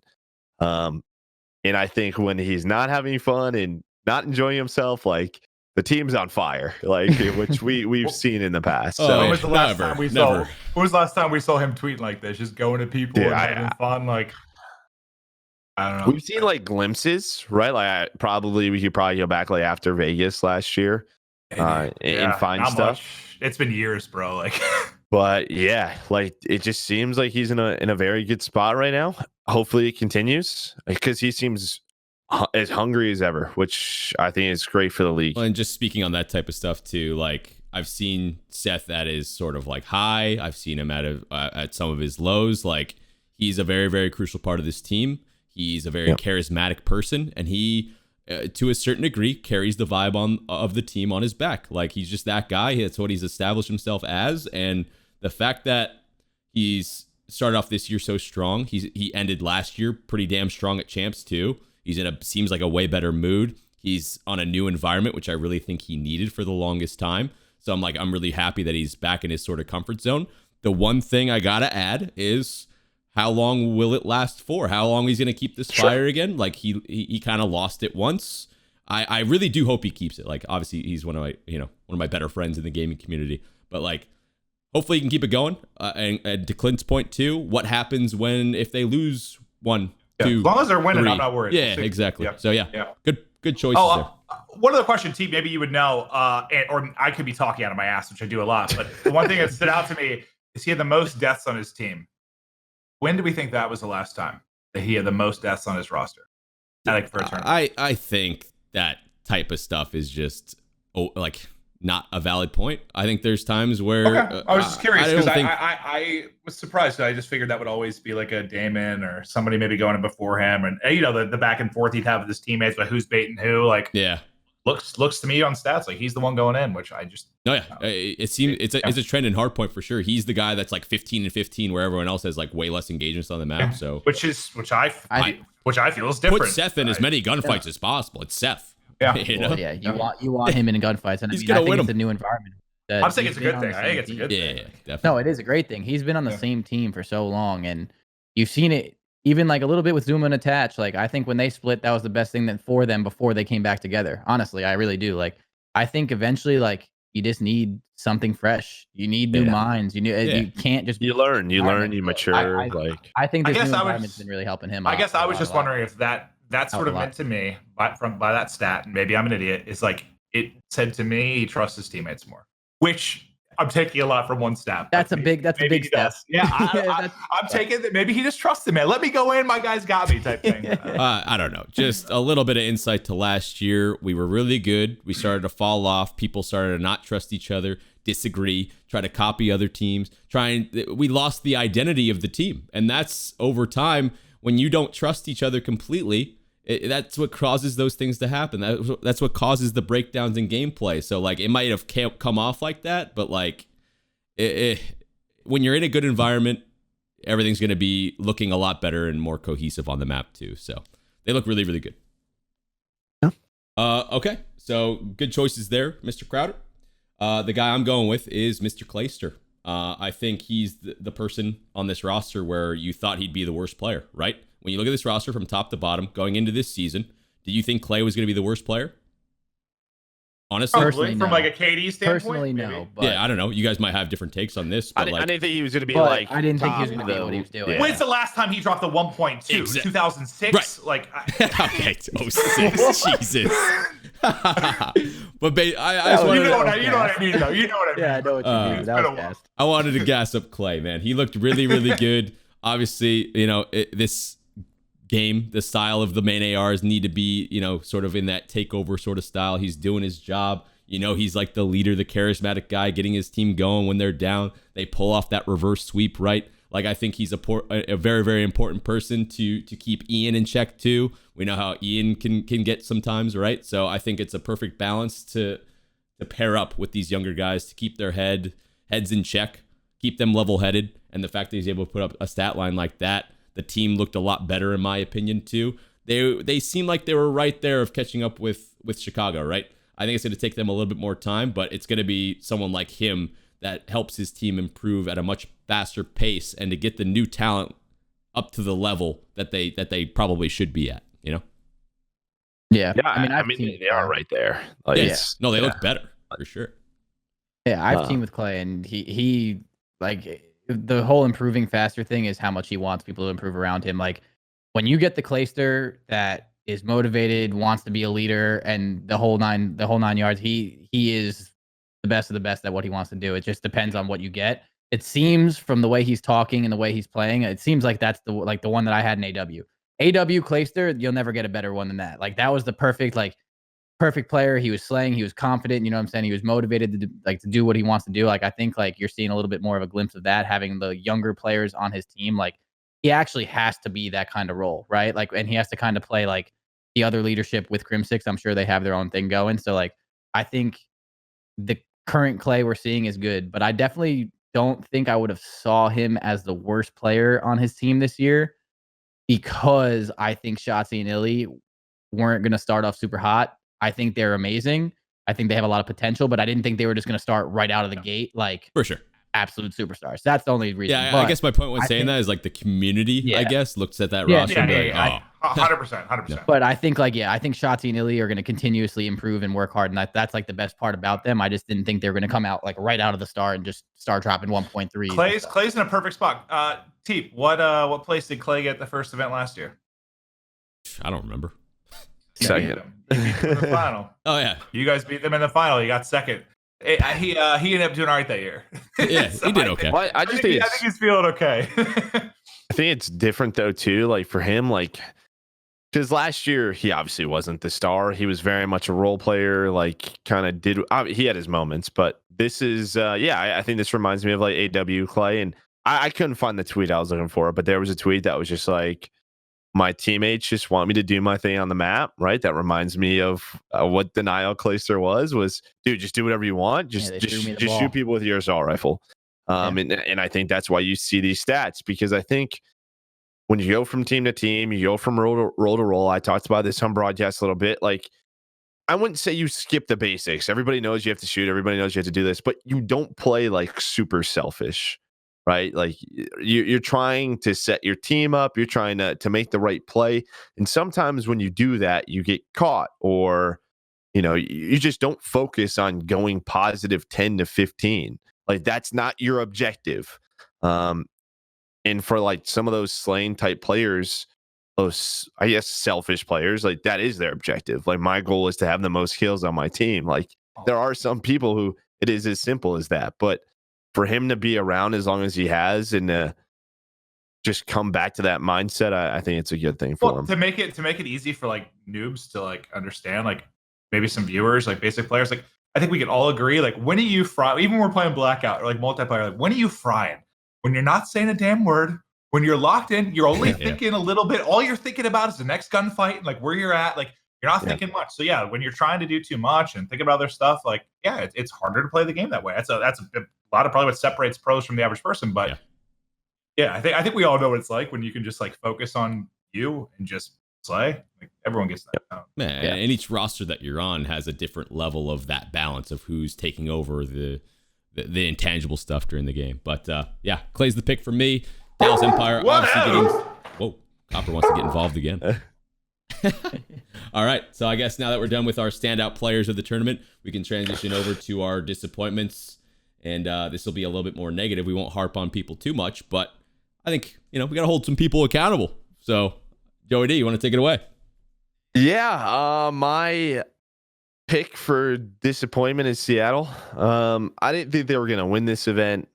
And I think when he's not having fun and not enjoying himself, like the team's on fire, like which we've seen in the past. So when was the last time we saw? When was the last time we saw him tweeting like this, just going to people and having fun? Like I don't know. We've seen like glimpses, right? Like we could probably go back like after Vegas last year, and find stuff. Much. It's been years, bro. Like. But yeah, like it just seems like he's in a very good spot right now. Hopefully it continues because he seems as hungry as ever, which I think is great for the league. Well, and just speaking on that type of stuff too, like I've seen Seth at his sort of like high. I've seen him at some of his lows. Like he's a very, very crucial part of this team. He's a very charismatic person, and he, to a certain degree, carries the vibe of the team on his back. Like he's just that guy. That's what he's established himself as, and the fact that he's started off this year so strong, he ended last year pretty damn strong at champs too. He's seems like a way better mood. He's on a new environment, which I really think he needed for the longest time. So I'm really happy that he's back in his sort of comfort zone. The one thing I gotta add is how long will it last for? How long he's gonna keep this fire again? Like he kind of lost it once. I really do hope he keeps it. Like obviously he's one of my better friends in the gaming community, but like. Hopefully you can keep it going. And to Clint's point too, what happens if they lose 1, 2, as long as they're winning, 3. I'm not worried. Yeah, exactly. Yeah. So good choices there. One other question, T, maybe you would know, or I could be talking out of my ass, which I do a lot. But the one thing that stood out to me is he had the most deaths on his team. When do we think that was the last time that he had the most deaths on his roster? For a tournament. I think that type of stuff is just not a valid point. I think there's times where I was just curious because I was surprised. I just figured that would always be like a Damon or somebody maybe going in before him, and the back and forth he'd have with his teammates, but who's baiting who? Like looks to me on stats like he's the one going in, which I just it seems it's a trend in Hardpoint for sure. He's the guy that's like 15 and 15 where everyone else has like way less engagements on the map. So which I feel is different. Put Seth in as many gunfights as possible. It's Seth. Yeah, you want him in gunfights, and I think it's a new environment. I'm saying it's a good thing. I think it's a good thing. Yeah, definitely. No, it is a great thing. He's been on the same team for so long, and you've seen it even like a little bit with Zuma and Attach. Like I think when they split, that was the best thing for them before they came back together. Honestly, I really do. Like I think eventually, like you just need something fresh. You need new minds. You can't just you learn, you mature. I think this new environment's been really helping him. I guess I was just wondering if that's sort of meant to me by that stat, and maybe I'm an idiot, is like it said to me he trusts his teammates more, which I'm taking a lot from one stat. That's a big step. Yeah, I'm taking that. Maybe he just trusts him, man. Let me go in. My guys got me type thing. I don't know. Just a little bit of insight to last year. We were really good. We started to fall off. People started to not trust each other, disagree, try to copy other teams. We lost the identity of the team. And that's over time when you don't trust each other completely. That's what causes those things to happen. That's what causes the breakdowns in gameplay. So like it might have come off like that, but like when you're in a good environment, everything's going to be looking a lot better and more cohesive on the map too. So they look really, really good. Yeah. Okay. So good choices there, Mr. Crowder. The guy I'm going with is Mr. Clayster. I think he's the person on this roster where you thought he'd be the worst player, right? When you look at this roster from top to bottom going into this season, did you think Clay was going to be the worst player? Honestly, personally, from like a KD standpoint, personally, maybe? no. But yeah, I don't know. You guys might have different takes on this, but I didn't think he was going to be but like. I didn't think he was going to be what he was doing. Yeah. When's the last time he dropped the 1.2? 2006. Right. Like, okay, 06, Jesus. But I just wanted you know what I mean, though. You know what I mean. Yeah, I know what you mean. That was fast. I wanted to gas up Clay, man. He looked really, really good. Obviously, this game, the style of the main ARs need to be, sort of in that takeover sort of style. He's doing his job. He's like the leader, the charismatic guy, getting his team going when they're down. They pull off that reverse sweep, right? Like, I think he's a very, very important person to keep Ian in check too. We know how Ian can get sometimes, right? So I think it's a perfect balance to pair up with these younger guys to keep their heads in check, keep them level-headed. And the fact that he's able to put up a stat line like that, the team looked a lot better in my opinion too. They seem like they were right there of catching up with Chicago, right? I think it's going to take them a little bit more time, but it's going to be someone like him that helps his team improve at a much faster pace and to get the new talent up to the level that they probably should be at, Yeah. Yeah, I mean they are right there. Like, No, they look better for sure. Yeah, I've teamed with Clay, and he like the whole improving faster thing is how much he wants people to improve around him. Like when you get the Clayster that is motivated, wants to be a leader, and the whole nine yards, he is the best of the best at what he wants to do. It just depends on what you get. It seems from the way he's talking and the way he's playing, it seems like that's the one that I had in AW. AW Clayster, you'll never get a better one than that. Like that was the perfect player. He was slaying. He was confident. You know what I'm saying? He was motivated to do what he wants to do. Like, I think like you're seeing a little bit more of a glimpse of that, having the younger players on his team. Like he actually has to be that kind of role, right? Like, and he has to kind of play like the other leadership with Crim Six. I'm sure they have their own thing going. So like, I think the current Clay we're seeing is good, but I definitely don't think I would have saw him as the worst player on his team this year because I think Shotzi and Illy weren't going to start off super hot. I think they're amazing. I think they have a lot of potential, but I didn't think they were just going to start right out of the gate like For sure. absolute superstars. That's the only reason. Yeah, but I guess my point when saying that is like the community, I guess, looks at that Yeah, roster and be like, 100%. But I think I think Shotzi and Illy are going to continuously improve and work hard, and that's like the best part about them. I just didn't think they were going to come out like right out of the start and just start dropping 1.3. Clay's in a perfect spot. Teep, what place did Clay get the first event last year? I don't remember. Second. You beat them in the final. Oh yeah, You guys beat them in the final. You got second. He ended up doing all right that year. yeah, he did okay. Well, I think he's feeling okay. I think it's different though too. Like for him, like because last year he obviously wasn't the star. He was very much a role player. Like kind of did. He had his moments, but this is I think this reminds me of like AW Clay. And I couldn't find the tweet I was looking for, but there was a tweet that was just like, my teammates just want me to do my thing on the map, right? That reminds me of what Denial Clayster was, dude, just do whatever you want. Just shoot people with your assault rifle. And I think that's why you see these stats, because I think when you go from team to team, you go from role to role. I talked about this on broadcast a little bit. Like, I wouldn't say you skip the basics. Everybody knows you have to shoot. Everybody knows you have to do this, but you don't play like super selfish. Right, like you're trying to set your team up. You're trying to make the right play, and sometimes when you do that, you get caught, or you just don't focus on going positive 10 to 15. Like that's not your objective. And for like some of those slaying type players, most, I guess, selfish players, like that is their objective. Like my goal is to have the most kills on my team. Like there are some people who it is as simple as that, but for him to be around as long as he has and just come back to that mindset, I think it's a good thing for him. To make it easy for like noobs to like understand, like maybe some viewers, like basic players, like I think we can all agree, like when are you frying? Even when we're playing Blackout or like multiplayer, like when are you frying? When you're not saying a damn word, when you're locked in, you're only thinking a little bit. All you're thinking about is the next gunfight, like where you're at. Like you're not thinking much. So yeah, when you're trying to do too much and think about other stuff, like it's harder to play the game that way. That's a lot of probably what separates pros from the average person. But yeah, I think we all know what it's like when you can just like focus on you and just play. Like everyone gets that. Man, and each roster that you're on has a different level of that balance of who's taking over the intangible stuff during the game. But yeah, Clay's the pick for me. Dallas Empire obviously getting. Whoa, Copper wants to get involved again. All right, so I guess now that we're done with our standout players of the tournament, we can transition over to our disappointments, and this will be a little bit more negative. We won't harp on people too much, but I think we got to hold some people accountable. So, Joey D, you want to take it away? Yeah, my pick for disappointment is Seattle. I didn't think they were going to win this event.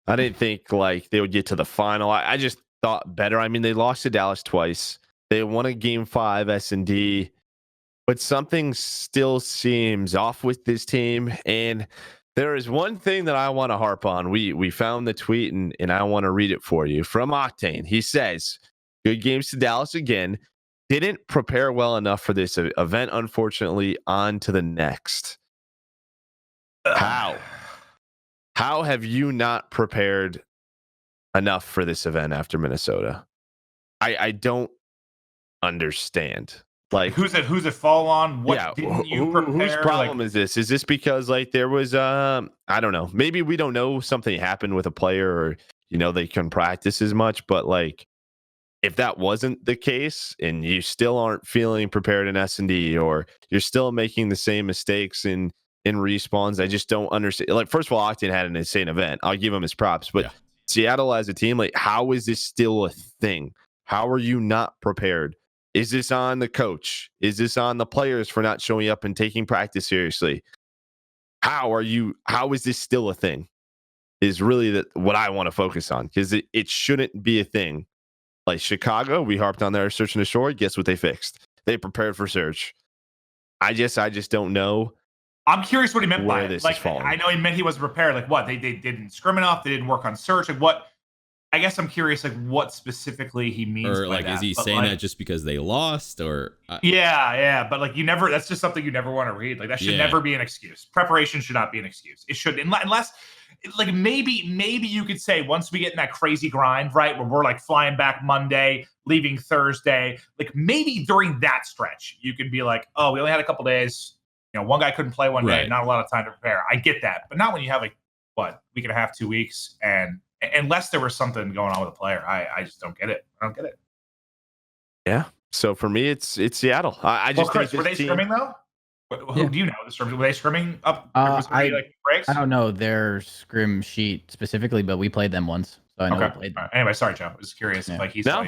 I didn't think like they would get to the final. I just thought better. I mean, they lost to Dallas twice. They won a game 5 S&D, but something still seems off with this team. And there is one thing that I want to harp on. We found the tweet and I want to read it for you from Octane. He says, good games to Dallas again. Didn't prepare well enough for this event, unfortunately. On to the next. How have you not prepared enough for this event after Minnesota? I don't understand. Like who's it fall on? What didn't you prepare? Whose problem is this? Is this because like there was I don't know. Maybe we don't know, something happened with a player, or they couldn't practice as much, but like if that wasn't the case and you still aren't feeling prepared in S&D, or you're still making the same mistakes in respawns, I just don't understand. Like, first of all, Octane had an insane event. I'll give him his props, but Seattle as a team, like, how is this still a thing? How are you not prepared? Is this on the coach? Is this on the players for not showing up and taking practice seriously? How is this still a thing? Is really what I want to focus on, because it shouldn't be a thing. Like Chicago, we harped on their search and destroy. Guess what they fixed? They prepared for search. I just don't know. I'm curious what he meant by it. Like, I know he meant he wasn't prepared. Like what? They didn't scrim enough. They didn't work on search. Like what? I guess I'm curious, like what specifically he means. Or like, by that. Is he saying that just because they lost, or? Yeah. But like, that's just something you never want to read. Like that should never be an excuse. Preparation should not be an excuse. It should, unless. Like maybe you could say once we get in that crazy grind, right, where we're like flying back Monday, leaving Thursday, like maybe during that stretch you can be like, oh, we only had a couple days, one guy couldn't play one day, not a lot of time to prepare. I get that, but not when you have like week and a half, 2 weeks, and unless there was something going on with a player, I just don't get it. I don't get it. Yeah. So for me, it's Seattle. I just Chris, were they scrimming though? Who do you know? Were they scrimming up? Breaks? I don't know their scrim sheet specifically, but we played them once, so I know we played them. Anyway, sorry, Joe. I was curious if like he's I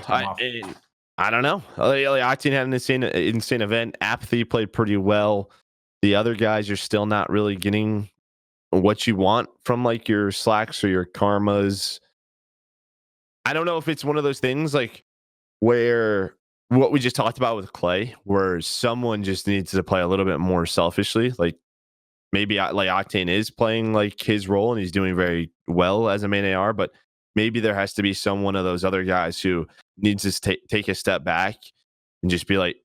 don't know. Octane had an insane event. Apathy played pretty well. The other guys, you're still not really getting what you want from like your Slacks or your Karmas. I don't know if it's one of those things like where what we just talked about with Clay, where someone just needs to play a little bit more selfishly. Like maybe like Octane is playing like his role and he's doing very well as a main AR, but maybe there has to be one of those other guys who needs to take a step back and just be like,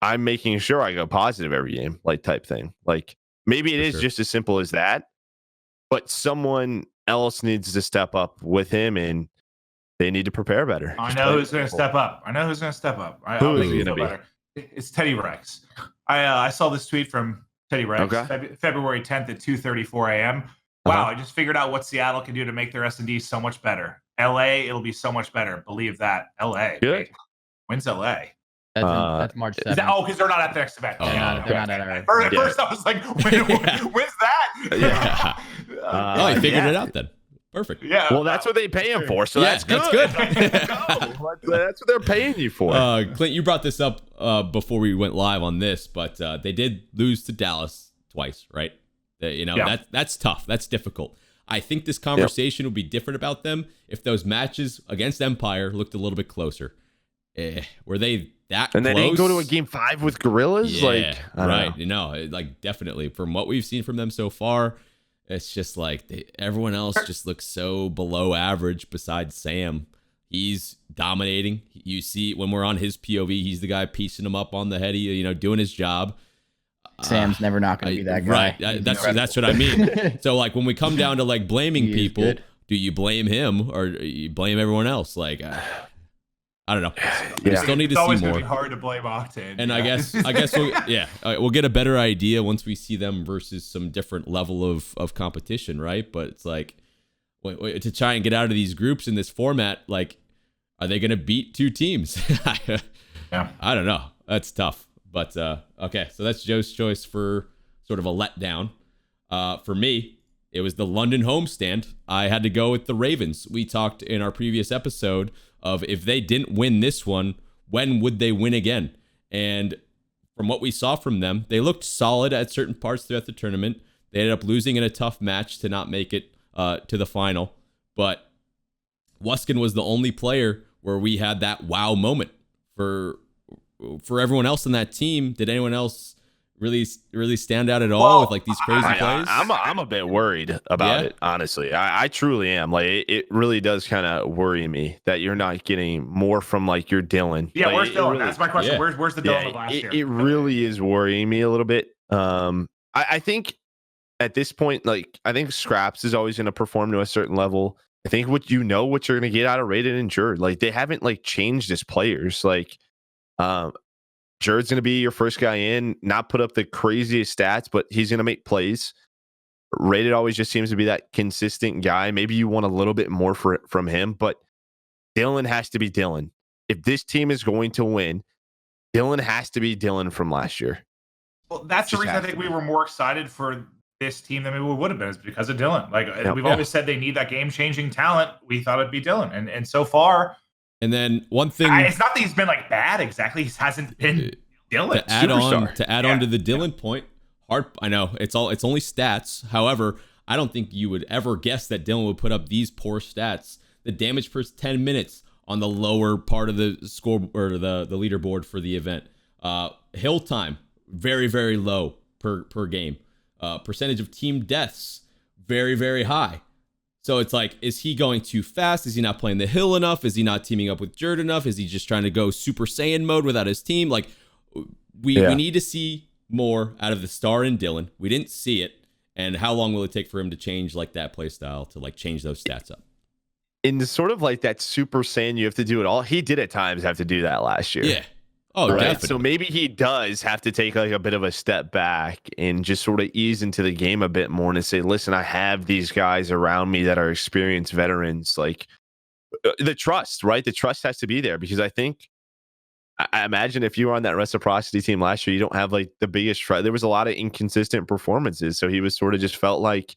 I'm making sure I go positive every game, like type thing. Like maybe it is just as simple as that, but someone else needs to step up with him and they need to prepare better. I know who's going to step up. Who is he going to be? It's Teddy Rex. I saw this tweet from Teddy Rex, February 10th at 2:34 a.m. Wow, I just figured out what Seattle can do to make their S&D so much better. LA, it'll be so much better. Believe that. LA. Good. When's LA? That's March 7th. Because they're not at the next event. They're not at our. First, I was like, when's that? Oh, you figured it out then. Perfect. Yeah. Well, that's what they pay him for, so Yeah, that's good. that's good. That's what they're paying you for. Clint, you brought this up before we went live on this, but they did lose to Dallas twice, right? That's tough. That's difficult. I think this conversation would be different about them if those matches against Empire looked a little bit closer. Were they that and close? they didn't go to a game 5 with Gorillas? Yeah, right. Like definitely from what we've seen from them so far, it's just like everyone else just looks so below average besides Sam. He's dominating. You see when we're on his POV, he's the guy piecing him up on the head, doing his job. Sam's never not going to be that guy. Right. That's what I mean. So like when we come down to like blaming people, do you blame him or do you blame everyone else? Like I don't know. We still need to see more. It's always going to be hard to blame Octane. And I guess we'll get a better idea once we see them versus some different level of competition, right? But it's like to try and get out of these groups in this format, like, are they going to beat 2 teams? Yeah. I don't know. That's tough. But okay, so that's Joe's choice for sort of a letdown. For me, it was the London homestand. I had to go with the Ravens. We talked in our previous episode of if they didn't win this one, when would they win again? And from what we saw from them, they looked solid at certain parts throughout the tournament. They ended up losing in a tough match to not make it to the final. But Wuskin was the only player where we had that wow moment. For everyone else on that team, did anyone else really stand out at all with like these crazy plays? I'm a bit worried about it, honestly. I truly am. Like it really does kind of worry me that you're not getting more from like your Dylan. Yeah, like, where's Dylan? Really, that's my question. Yeah. Where's the Dylan of last year? It really is worrying me a little bit. I think at this point, like I think Scraps is always going to perform to a certain level. I think what you're going to get out of Rated and Jerd. Like they haven't like changed as players. Like Jerd's going to be your first guy in, not put up the craziest stats, but he's going to make plays. Rated always just seems to be that consistent guy. Maybe you want a little bit more from him, but Dylan has to be Dylan. If this team is going to win, Dylan has to be Dylan from last year. Well, that's the reason I think we were more excited for this team than we would have been, is because of Dylan. Like we've always said, they need that game-changing talent. We thought it'd be Dylan, and so far. And then one thing, it's not that he's been like bad exactly. He hasn't been Dylan. To add on to the Dylan point, I know it's only stats. However, I don't think you would ever guess that Dylan would put up these poor stats. The damage per 10 minutes on the lower part of the score or the leaderboard for the event. Hill time, very, very low per game. Percentage of team deaths, very, very high. So it's like, is he going too fast? Is he not playing the hill enough? Is he not teaming up with Jerd enough? Is he just trying to go Super Saiyan mode without his team? Like, we need to see more out of the star in Dylan. We didn't see it. And how long will it take for him to change like that play style to like change those stats up? In sort of like that Super Saiyan, you have to do it all. He did at times have to do that last year. Yeah. Oh, right. Definitely. So maybe he does have to take like a bit of a step back and just sort of ease into the game a bit more and say, listen, I have these guys around me that are experienced veterans. Like the trust, right? The trust has to be there, because I imagine if you were on that reciprocity team last year, you don't have like the biggest trust. There was a lot of inconsistent performances. So he was sort of just felt like,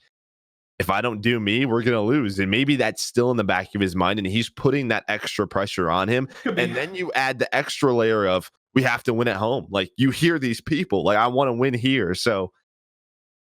if I don't do me, we're going to lose. And maybe that's still in the back of his mind, and he's putting that extra pressure on him. And then you add the extra layer of, we have to win at home. Like, you hear these people, like, I want to win here. So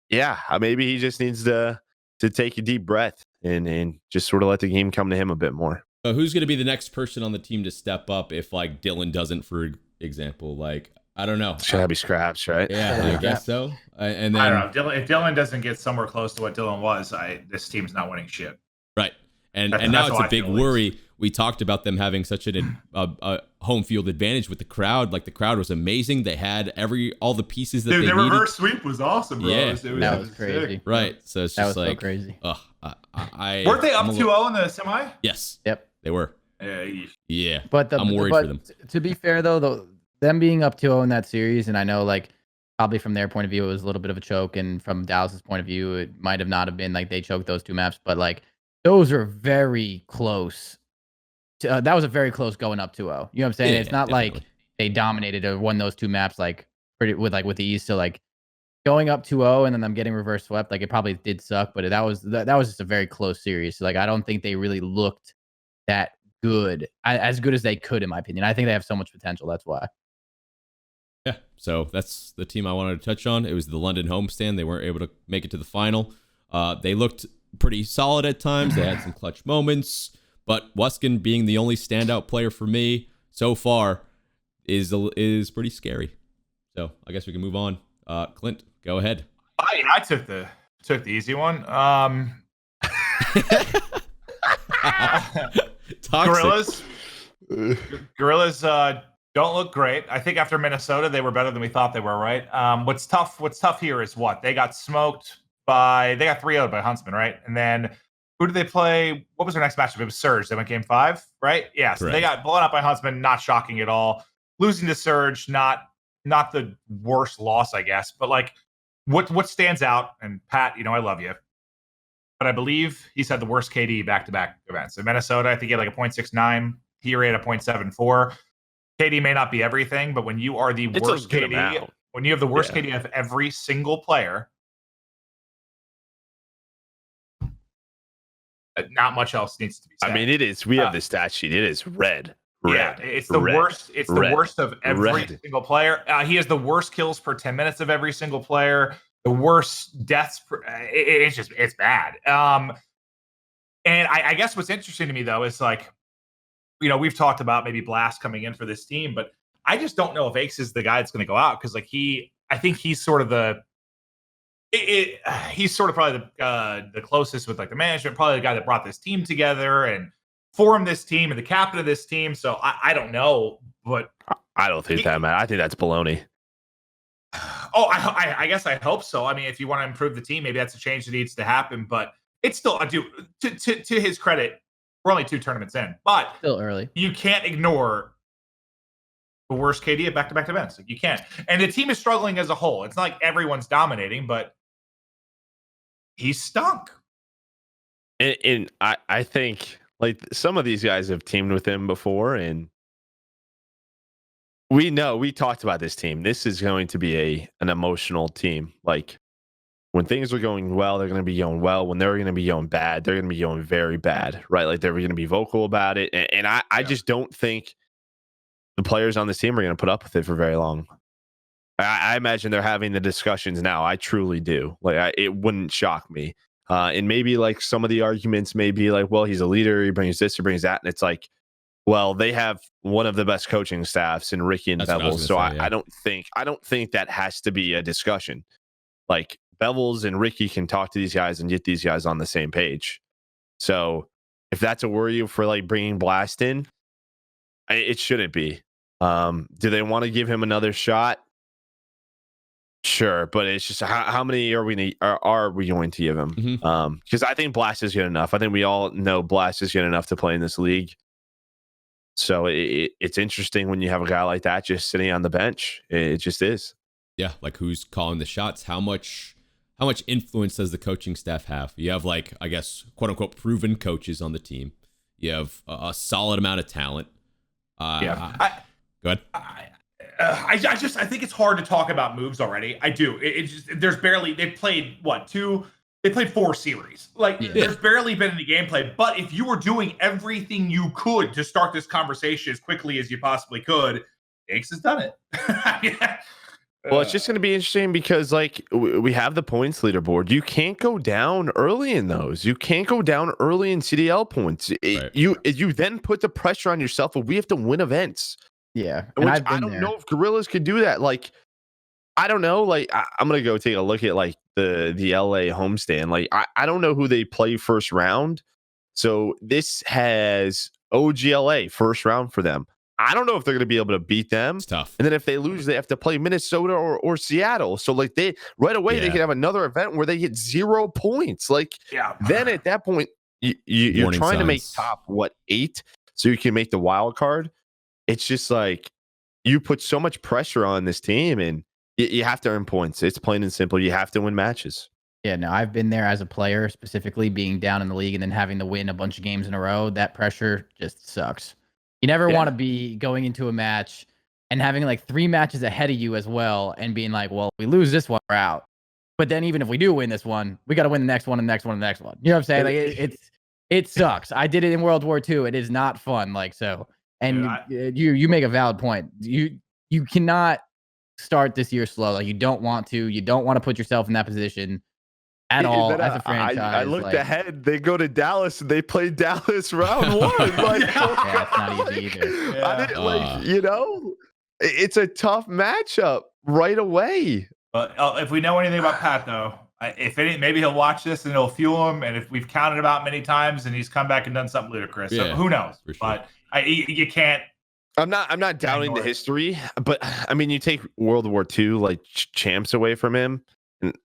yeah, maybe he just needs to take a deep breath and just sort of let the game come to him a bit more. Who's going to be the next person on the team to step up if like Dylan doesn't, for example? Like, I don't know. It's gotta be Scraps, right? Yeah, I guess so. And then I don't know. If Dylan doesn't get somewhere close to what Dylan was, this team's not winning shit. Right. And now it's a big worry. We talked about them having such a home field advantage with the crowd. Like, the crowd was amazing. They had all the pieces that they needed. The reverse sweep was awesome, bro. Yeah, that was crazy. Sick. Right. So it's just like, so crazy. Weren't they up 2-0 in the semi? Yes. Yep. They were. Yeah. But I'm worried for them. To be fair, though, them being up 2-0 in that series, and I know like probably from their point of view it was a little bit of a choke, and from Dallas's point of view it might have not have been like they choked those 2 maps, but like those are very close. That was a very close going up 2-0. You know what I'm saying? Yeah, it's not definitely. like they dominated or won those 2 maps like with ease. So like going up 2-0 and then them getting reverse swept, like it probably did suck, but that was just a very close series. Like I don't think they really looked that good, as good as they could, in my opinion. I think they have so much potential. That's why. Yeah, so that's the team I wanted to touch on. It was the London homestand. They weren't able to make it to the final. They looked pretty solid at times. They had some clutch moments, but Wuskin being the only standout player for me so far is pretty scary. So I guess we can move on. Clint, go ahead. I took the easy one. Gorillas don't look great. I think after Minnesota, they were better than we thought they were, right? What's tough here is what? They got smoked they got 3-0'd by Huntsmen, right? And then who did they play? What was their next matchup? It was Surge. They went game 5, right? Yeah, so they got blown up by Huntsmen, not shocking at all. Losing to Surge, not the worst loss, I guess. But like what stands out, and Pat, I love you, but I believe he's had the worst KD back-to-back events. In Minnesota, I think he had like a 0.69. Here he had a 0.74. KD may not be everything, but when you are the worst KD, when you have the worst KD of every single player, not much else needs to be said. I mean, it is. We have the stat sheet. It is red. Yeah, it's the worst. It's the worst of every single player. He has the worst kills per 10 minutes of every single player. The worst deaths. It's bad. And I guess what's interesting to me though is like, we've talked about maybe Blast coming in for this team, but I just don't know if Aches is the guy that's going to go out, because like I think he's sort of he's sort of probably the closest with like the management, probably the guy that brought this team together and formed this team and the captain of this team. So I don't know, but I don't think that, man. I think that's baloney. Oh, I guess I hope so. I mean, if you want to improve the team, maybe that's a change that needs to happen. But it's still, I do to his credit, we're only 2 tournaments in, but still early. You can't ignore the worst KD at back-to-back events. Like, you can't. And the team is struggling as a whole. It's not like everyone's dominating, but he's stunk. And I think like some of these guys have teamed with him before, and we talked about this team. This is going to be an emotional team. Like when things are going well, they're going to be going well. When they're going to be going bad, they're going to be going very bad, right? Like they're going to be vocal about it. And I just don't think the players on this team are going to put up with it for very long. I imagine they're having the discussions now. I truly do. Like it wouldn't shock me. And maybe like some of the arguments may be like, well, he's a leader. He brings this, he brings that. And it's like, well, they have one of the best coaching staffs in Ricky and Bevels. So I don't think that has to be a discussion. Like Bevels and Ricky can talk to these guys and get these guys on the same page. So if that's a worry for like bringing Blast in, it shouldn't be. Do they want to give him another shot? Sure, but it's just how many are we going to give him? Because I think Blast is good enough. I think we all know Blast is good enough to play in this league. So it's interesting when you have a guy like that just sitting on the bench. It just is. Yeah, like who's calling the shots? How much influence does the coaching staff have? You have like, I guess, quote unquote, proven coaches on the team. You have a solid amount of talent. Go ahead. I think it's hard to talk about moves already. I do. There's barely, they played 4 series. Like there's barely been any gameplay, but if you were doing everything you could to start this conversation as quickly as you possibly could, Aches has done it. Yeah. Well, it's just going to be interesting because like we have the points leaderboard. You can't go down early in those. You can't go down early in CDL points. You then put the pressure on yourself, but we have to win events. Yeah. Which I don't know if Gorillas could do that. Like, I don't know. Like, I'm going to go take a look at like the LA homestand. Like, I don't know who they play first round. So this has OGLA first round for them. I don't know if they're going to be able to beat them. It's tough. And then if they lose, they have to play Minnesota or Seattle. So like they right away they could have another event where they get 0 points. Like then at that point you're trying to make top 8 so you can make the wild card. It's just like you put so much pressure on this team, and you have to earn points. It's plain and simple. You have to win matches. Yeah, no, I've been there as a player, specifically being down in the league and then having to win a bunch of games in a row. That pressure just sucks. You never want to be going into a match and having like 3 matches ahead of you as well and being like, well, if we lose this one, we're out. But then even if we do win this one, we got to win the next one and the next one and the next one. You know what I'm saying? Like it sucks. I did it in World War II. It is not fun. Like so, and you make a valid point. You cannot start this year slow. Like you don't want to. You don't want to put yourself in that position at all as a franchise. I looked ahead. They go to Dallas and they play Dallas round one. Like, it's not easy either. Yeah. It's a tough matchup right away. But if we know anything about Pat, though, maybe he'll watch this and it'll fuel him. And if we've counted him out many times and he's come back and done something ludicrous, so who knows? Sure. But you can't. I'm not doubting the history, but I mean, you take World War II like champs away from him, and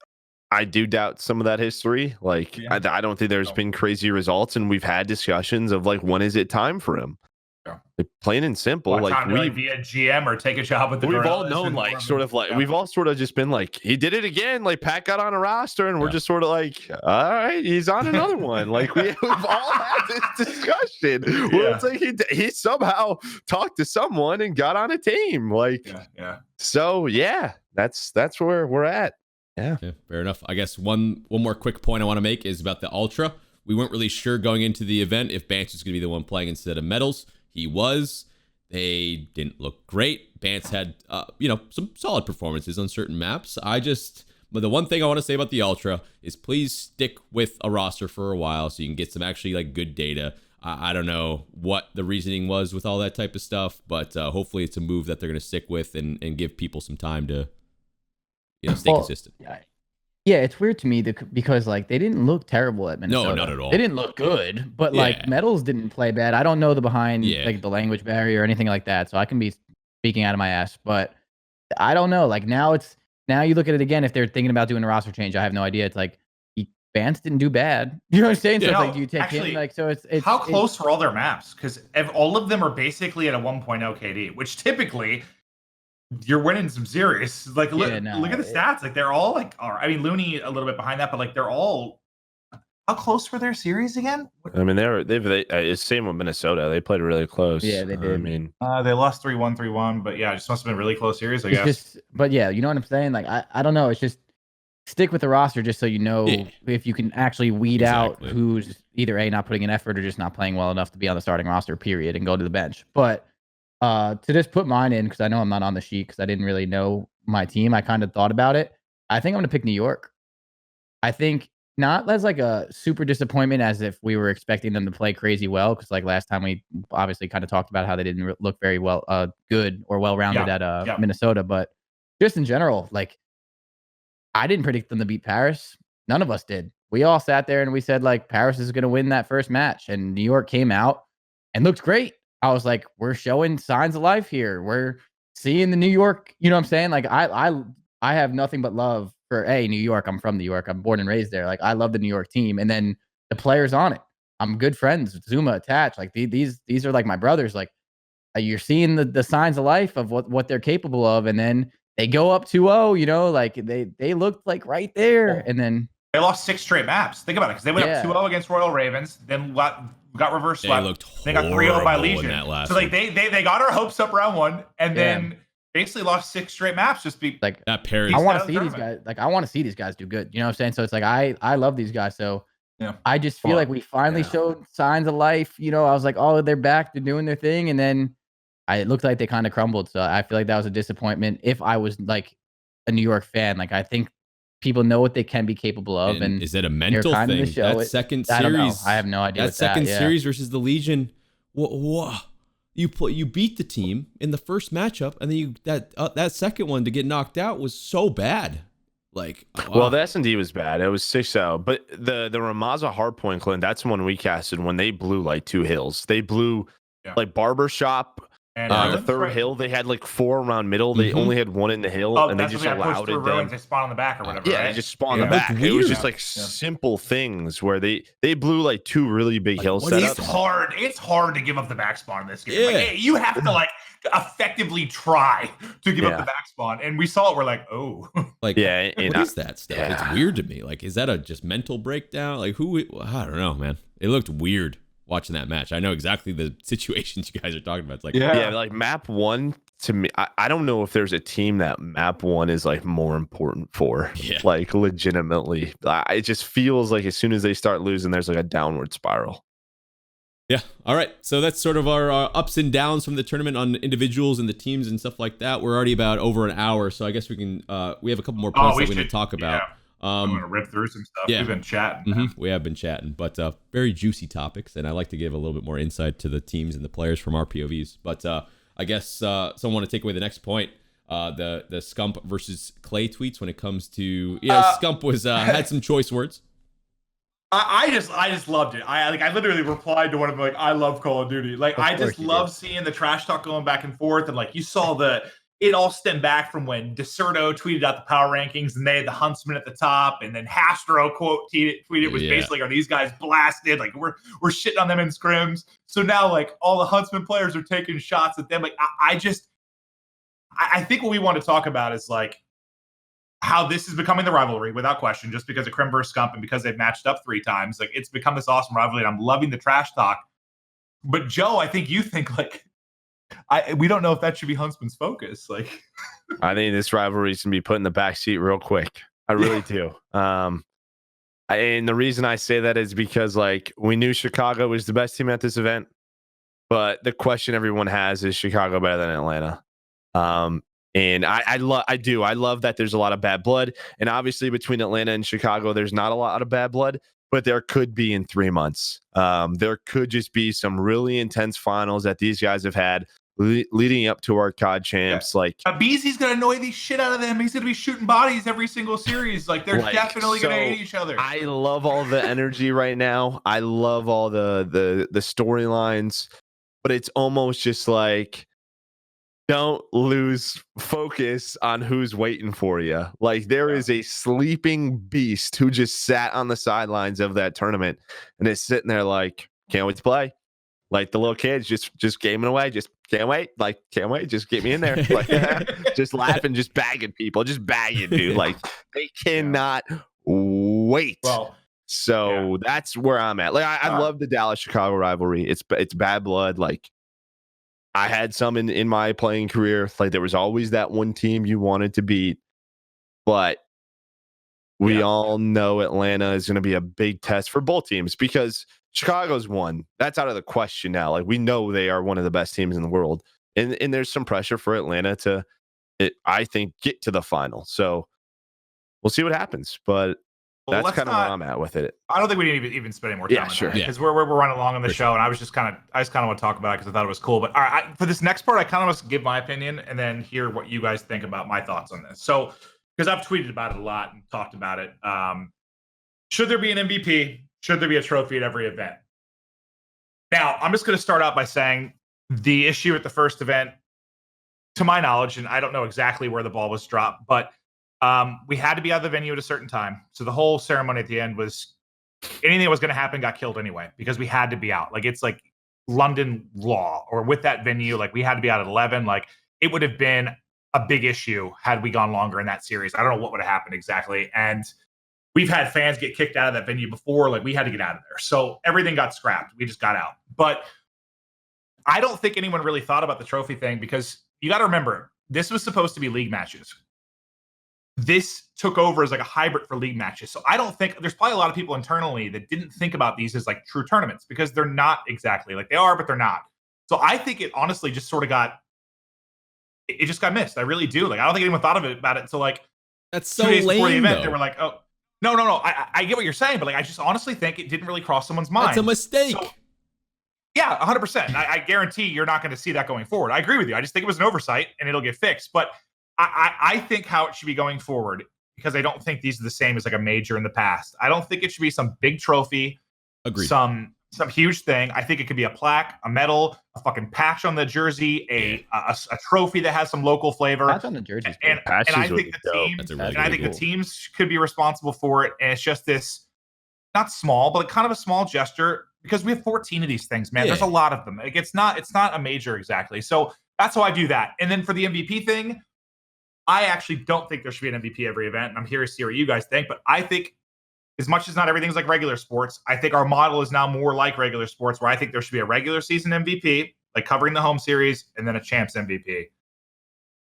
I do doubt some of that history. Like, I don't think there's been crazy results, and we've had discussions of like, when is it time for him? Like, plain and simple, like we be a GM or take a job with the. We've all known, like, sort of like we've all sort of just been like, he did it again. Like Pat got on a roster, and we're just sort of like, all right, he's on another one. Like we've all had this discussion. Where it's like he somehow talked to someone and got on a team. Like, So that's where we're at. Yeah, fair enough. I guess one more quick point I want to make is about the Ultra. We weren't really sure going into the event if Bance was going to be the one playing instead of Metals. He was. They didn't look great. Bance had, some solid performances on certain maps. But the one thing I want to say about the Ultra is please stick with a roster for a while so you can get some actually like good data. I don't know what the reasoning was with all that type of stuff, but hopefully it's a move that they're going to stick with and give people some time to stay consistent. Yeah, it's weird to me because like they didn't look terrible at Minnesota. No, not at all. They didn't look good, but like Metals didn't play bad. I don't know the like the language barrier or anything like that, so I can be speaking out of my ass. But I don't know. Like now you look at it again. If they're thinking about doing a roster change, I have no idea. It's like Vance didn't do bad. You know what I'm saying? So it's like, do you take him? Like so, it's how close were all their maps? Because all of them are basically at a 1.0 KD, which typically. You're winning some series. Like look at the stats. Like they're all like, Looney a little bit behind that, but like they're all. How close were their series again? I mean, it's same with Minnesota. They played really close. Yeah, they did. I mean, they lost 3-1, 3-1, but yeah, it just must have been really close series. I guess. But yeah, you know what I'm saying? Like I don't know. It's just stick with the roster just so you know if you can actually weed out who's either not putting in effort or just not playing well enough to be on the starting roster. Period, and go to the bench. But. To just put mine in because I know I'm not on the sheet because I didn't really know my team. I kind of thought about it. I think I'm gonna pick New York. I think not as like a super disappointment as if we were expecting them to play crazy well because like last time we obviously kind of talked about how they didn't look very well good or well rounded at Minnesota, but just in general, like I didn't predict them to beat Paris. None of us did. We all sat there and we said like Paris is gonna win that first match, and New York came out and looked great. I was like, we're showing signs of life here. We're seeing the New York, you know what I'm saying? Like I have nothing but love for New York. I'm from New York. I'm born and raised there. Like I love the New York team. And then the players on it. I'm good friends with Zuma attached. Like these are like my brothers. Like you're seeing the signs of life of what they're capable of. And then they go up 2-0, like they looked like right there. And then they lost 6 straight maps. Think about it. Because they went up 2-0 against Royal Ravens, then got reverse swept. They got 3-0 by Legion. So like they got our hopes up round 1 and then basically lost 6 straight maps just like that Paris. I want to see these guys. Like I want to see these guys do good. You know what I'm saying? So it's like I love these guys. So I just feel like we finally showed signs of life. I was like, oh, they're back, they're doing their thing, and then it looked like they kind of crumbled. So I feel like that was a disappointment. If I was like a New York fan, like I think people know what they can be capable of, and is it a mental thing? That second series, I don't know. I have no idea. That second series versus the Legion, you beat the team in the first matchup, and then that second one to get knocked out was so bad. Like, well, the S&D was bad. It was 6-0, but the Ramaza Hardpoint, Clint, that's one we casted when they blew like 2 hills. They blew like Barbershop. And the third hill, they had like 4 around middle. They only had 1 in the hill, and they just allowed it. They spawn on the back or whatever. Yeah, they just spawn on the back. It was just like simple things where they blew like 2 really big hill setups. It's hard to give up the back spawn in this game. Yeah. Like, you have to like effectively try to give up the back spawn, and we saw it. We're like, oh, like what is that stuff? Yeah. It's weird to me. Like, is that a just mental breakdown? Like, I don't know, man. It looked weird. Watching that match, I know exactly the situations you guys are talking about. It's like, like map 1 to me, I don't know if there's a team that map 1 is like more important for. Yeah. Like legitimately. It just feels like as soon as they start losing, there's like a downward spiral. Yeah. All right. So that's sort of our ups and downs from the tournament on individuals and the teams and stuff like that. We're already about over an hour, so I guess we can. We have a couple more points that we need to talk about. I'm gonna rip through some stuff. Yeah. We've been chatting. We have been chatting, but very juicy topics, and I like to give a little bit more insight to the teams and the players from our POVs. But I guess someone want to take away the next point. The Scump versus Clay tweets when it comes to Scump was had some choice words. I just loved it. I literally replied to one of them like, I love Call of Duty. Like, I just love seeing the trash talk going back and forth. And like, you saw it all stemmed back from when DeSerto tweeted out the power rankings and they had the Huntsmen at the top. And then Hastro tweeted was basically, are these guys blasted? Like, we're shitting on them in scrims. So now like all the Huntsman players are taking shots at them. Like, I think what we want to talk about is like, how this is becoming the rivalry without question, just because of Crim versus Scump and because they've matched up 3 times. Like, it's become this awesome rivalry, and I'm loving the trash talk. But Joe, I think you think like we don't know if that should be Huntsman's focus. Like, I think this rivalry is gonna be put in the back seat real quick. I really do. And the reason I say that is because like we knew Chicago was the best team at this event, but the question everyone has is Chicago better than Atlanta? And I love that there's a lot of bad blood. And obviously between Atlanta and Chicago, there's not a lot of bad blood, but there could be in 3 months. There could just be some really intense finals that these guys have had leading up to our COD champs. Yeah. Like Beezy's going to annoy the shit out of them. He's going to be shooting bodies every single series. Like they're definitely going to hate each other. I love all the energy right now. I love all the storylines, but it's almost just like, don't lose focus on who's waiting for you. Like there is a sleeping beast who just sat on the sidelines of that tournament and is sitting there like, can't wait to play. Like the little kids just gaming away. Just can't wait. Like, can't wait. Just get me in there. Like just laughing, just bagging people, just bagging, dude. Like they cannot wait. Well, so that's where I'm at. Like I love the Dallas Chicago rivalry. It's bad blood. Like I had some in my playing career. Like there was always that one team you wanted to beat, but we all know Atlanta is going to be a big test for both teams because Chicago's won. That's out of the question now. Like we know they are one of the best teams in the world, and there's some pressure for Atlanta to, I think, get to the final. So we'll see what happens, but. Well, that's kind of where I'm at with it. I don't think we need to even spend any more time on that because we're running along on the show, and I just kind of want to talk about it because I thought it was cool. But all right, for this next part, I kind of must give my opinion and then hear what you guys think about my thoughts on this. So, because I've tweeted about it a lot and talked about it, should there be an MVP? Should there be a trophy at every event? Now, I'm just going to start out by saying the issue at the first event, to my knowledge, and I don't know exactly where the ball was dropped, but we had to be out of the venue at a certain time. So the whole ceremony at the end was anything that was going to happen got killed anyway, because we had to be out. Like it's like London law, or with that venue, like we had to be out at 11. Like it would have been a big issue had we gone longer in that series. I don't know what would have happened exactly. And we've had fans get kicked out of that venue before. Like we had to get out of there. So everything got scrapped. We just got out. But I don't think anyone really thought about the trophy thing because you got to remember, this was supposed to be league matches. This took over as like a hybrid for league matches. So I don't think there's probably a lot of people internally that didn't think about these as like true tournaments because they're not exactly like they are, but they're not. So I think it honestly just sort of it just got missed. I really do. Like, I don't think anyone thought about it until like that's so 2 days lame, before the event. though. They were like, oh, no. I get what you're saying, but like, I just honestly think it didn't really cross someone's mind. That's a mistake. So, yeah, 100%. I guarantee you're not going to see that going forward. I agree with you. I just think it was an oversight and it'll get fixed. But I think how it should be going forward, because I don't think these are the same as like a major in the past. I don't think it should be some big trophy, Agreed. some huge thing. I think it could be a plaque, a medal, a fucking patch on the jersey, a trophy that has some local flavor. Patch on the jersey, and I think the teams could be responsible for it. And it's just this not small, but kind of a small gesture because we have 14 of these things, man. Yeah. There's a lot of them. Like it's not a major exactly. So that's how I do that. And then for the MVP thing, I actually don't think there should be an MVP every event. And I'm curious to see what you guys think. But I think as much as not everything's like regular sports, I think our model is now more like regular sports where I think there should be a regular season MVP, like covering the home series, and then a champs MVP.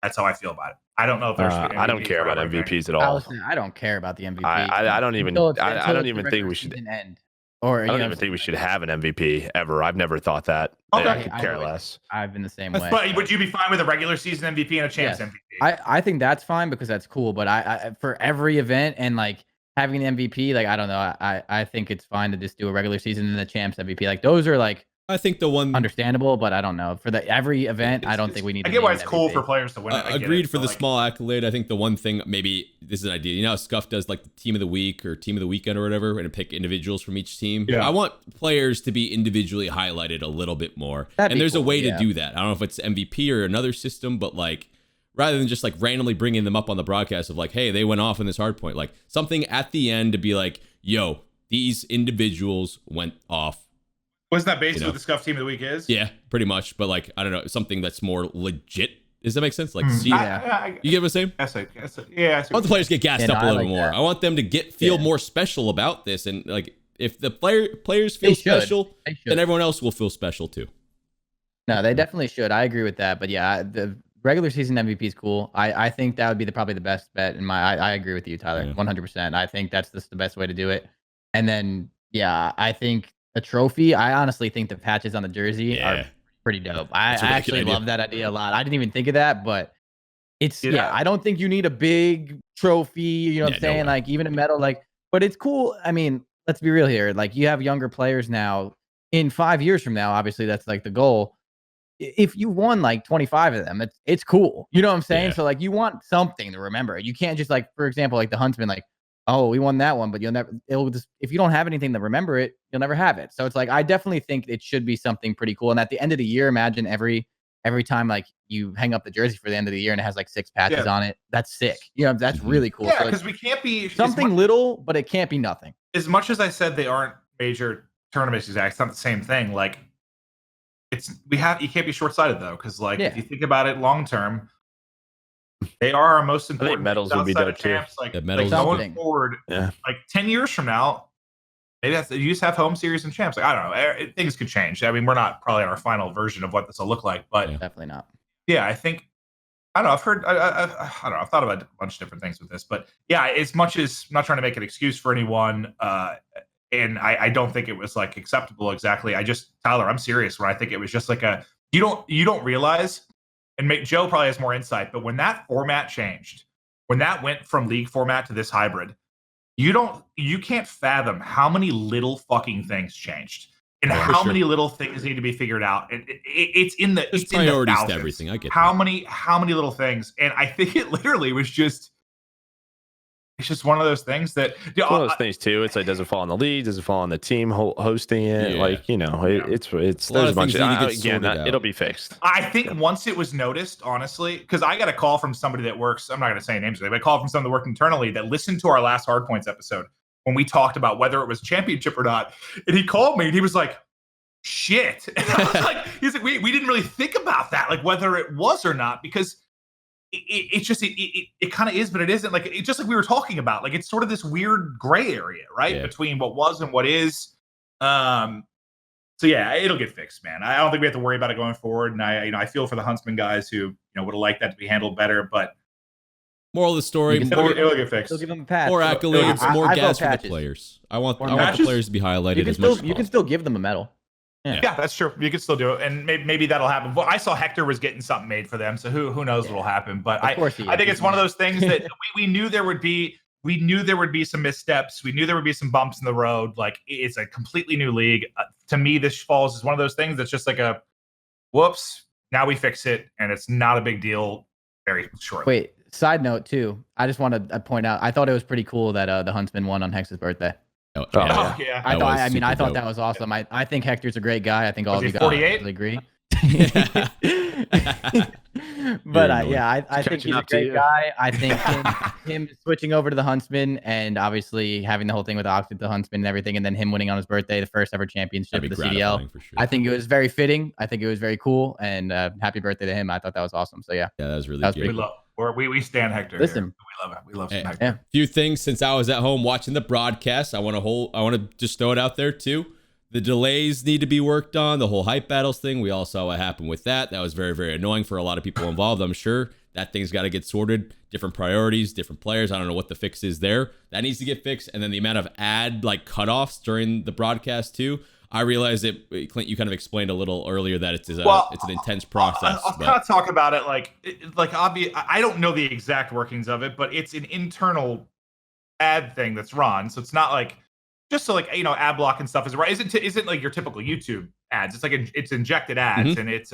That's how I feel about it. I don't know if there's. I don't care about MVPs at all. I don't care about the MVP. I don't even. I don't even think we should end. Or I don't even think we should have an MVP ever. I've never thought that. Okay. I could care less. I've been the same way. But would you be fine with a regular season MVP and a champs MVP? I think that's fine because that's cool. But I for every event and like having an MVP, like I don't know. I think it's fine to just do a regular season and the champs MVP. Like those are like. I think the one understandable, but I don't know for every event. I don't think we need. I get why it's cool for players to win. Agreed for the small accolade. I think the one thing, maybe this is an idea. You know how Scuff does like the team of the week or team of the weekend or whatever, and pick individuals from each team. Yeah. I want players to be individually highlighted a little bit more, and there's a way to do that. I don't know if it's MVP or another system, but like rather than just like randomly bringing them up on the broadcast of like, hey, they went off in this hard point, like something at the end to be like, yo, these individuals went off. Wasn't that basically what the Scuff team of the week is? Yeah, pretty much. But like, I don't know, something that's more legit. Does that make sense? Like, you get what I'm saying? I want the players to get gassed up a little bit more. I want them to feel more special about this. And like, if the players feel special, then everyone else will feel special too. No, they definitely should. I agree with that. But yeah, the regular season MVP is cool. I think that would be probably the best bet in my. I agree with you, Tyler, 100%. I think that's the best way to do it. And then yeah, I think. A trophy. I honestly think the patches on the jersey are pretty dope. I actually love that idea a lot. I didn't even think of that, but it's I don't think you need a big trophy. You know what I'm saying? Like even a medal. Like, but it's cool. I mean, let's be real here. Like you have younger players now. In 5 years from now, obviously that's like the goal. If you won like 25 of them, it's cool. You know what I'm saying? Yeah. So like you want something to remember. You can't just like, for example, like the Huntsmen, like. Oh, we won that one, but if you don't have anything to remember it, you'll never have it. So it's like, I definitely think it should be something pretty cool. And at the end of the year, imagine every time like you hang up the jersey for the end of the year and it has like 6 patches on it. That's sick. You know, that's really cool. Yeah, because we can't be something little, but it can't be nothing. As much as I said they aren't major tournaments, exactly, it's not the same thing. Like you can't be short-sighted though, because like if you think about it long term. They are our most important. I think medals would be dope too. Like going forward, like 10 years from now, maybe you just have home series and champs. Like I don't know, things could change. I mean, we're not probably our final version of what this will look like, but definitely not. Yeah, I think I don't know. I've heard. I don't know. I've thought about a bunch of different things with this, but yeah, as much as I'm not trying to make an excuse for anyone, and I don't think it was like acceptable exactly. Tyler, I'm serious. When I think it was just like you don't realize. And Joe probably has more insight, but when that format changed, when that went from league format to this hybrid, you can't fathom how many little fucking things changed and how many little things need to be figured out. It's in the priorities to everything. I get how many little things, and I think it literally was just. It's just one of those things that one of those things too. It's like doesn't fall on the lead, doesn't fall on the team hosting it. Like it's there's a bunch of it'll be fixed. I think once it was noticed, honestly, because I got a call from somebody that works. I'm not going to say names, but I called from someone that worked internally that listened to our last Hardpoints episode when we talked about whether it was championship or not, and he called me and he was like, "Shit," and I was like, "He's like, we didn't really think about that, like whether it was or not, because." It's just it kind of is, but it isn't. Like it's just like we were talking about. Like it's sort of this weird gray area, right, between what was and what is. So yeah, it'll get fixed, man. I don't think we have to worry about it going forward. And I feel for the Huntsmen guys who would have liked that to be handled better. But moral of the story: it'll get fixed. They'll give them a patch. More accolades, more gas for the players. I want the players to be highlighted as much as possible. You can still give them a medal. Yeah, that's true. You can still do it, and maybe that'll happen. Well, I saw Hector was getting something made for them, so who knows what'll happen. But I think it's one of those things that we knew there would be. We knew there would be some missteps. We knew there would be some bumps in the road. Like it's a completely new league. To me, this falls as one of those things that's just like a whoops. Now we fix it, and it's not a big deal. Very shortly. Wait. Side note too. I just want to point out. I thought it was pretty cool that the Huntsman won on Hex's birthday. Yeah. I thought that was awesome. I think Hector's a great guy. I think all of you guys agree. But I think he's a great guy. I think him switching over to the Huntsman and obviously having the whole thing with Oxford, the Huntsman and everything, and then him winning on his birthday, the first ever championship of the CDL. Sure. I think it was very fitting. I think it was very cool, and happy birthday to him. I thought that was awesome. So yeah, that was really good. We stand Hector. Listen, here. We love it. We love Hector. Yeah. Few things since I was at home watching the broadcast. I want to just throw it out there too. The delays need to be worked on. The whole hype battles thing. We all saw what happened with that. That was very, very annoying for a lot of people involved. I'm sure That thing's got to get sorted. Different priorities, different players. I don't know what the fix is there. That needs to get fixed. And then the amount of ad like cutoffs during the broadcast too. I realized that, Clint, you kind of explained a little earlier that it's an intense process. I'll kind of talk about it like obvious. I don't know the exact workings of it, but it's an internal ad thing that's run. So it's not like just so like, ad block and stuff is right. Isn't like your typical YouTube ads. It's like it's injected ads, and it's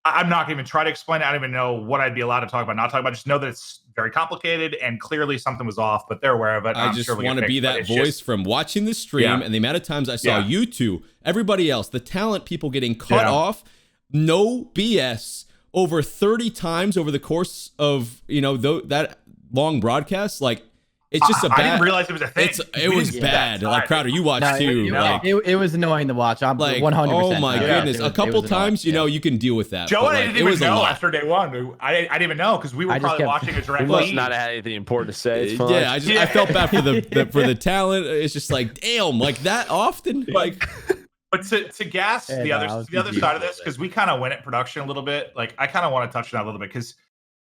I'm not going to even try to explain it. I don't even know what I'd be allowed to talk about, not talk about. Just know that it's very complicated and clearly something was off, but they're aware of it. I just want to be that voice from watching the stream and the amount of times I saw you two, everybody else, the talent people getting cut off, no BS, over 30 times over the course of, that long broadcast. Like, it's just a bad. I didn't realize it was a thing. It was bad. Like, Crowder, you watched too. It was annoying to watch. I'm like 100%. Oh my goodness! A couple times, you can deal with that. Joe and I didn't even know after day one. I didn't even know because we were probably watching a direct. We must not have anything important to say. Yeah, I felt bad for the talent. It's just like, damn, like that often, like. But to gas the other side of this, because we kind of went at production a little bit. Like, I kind of want to touch on that a little bit because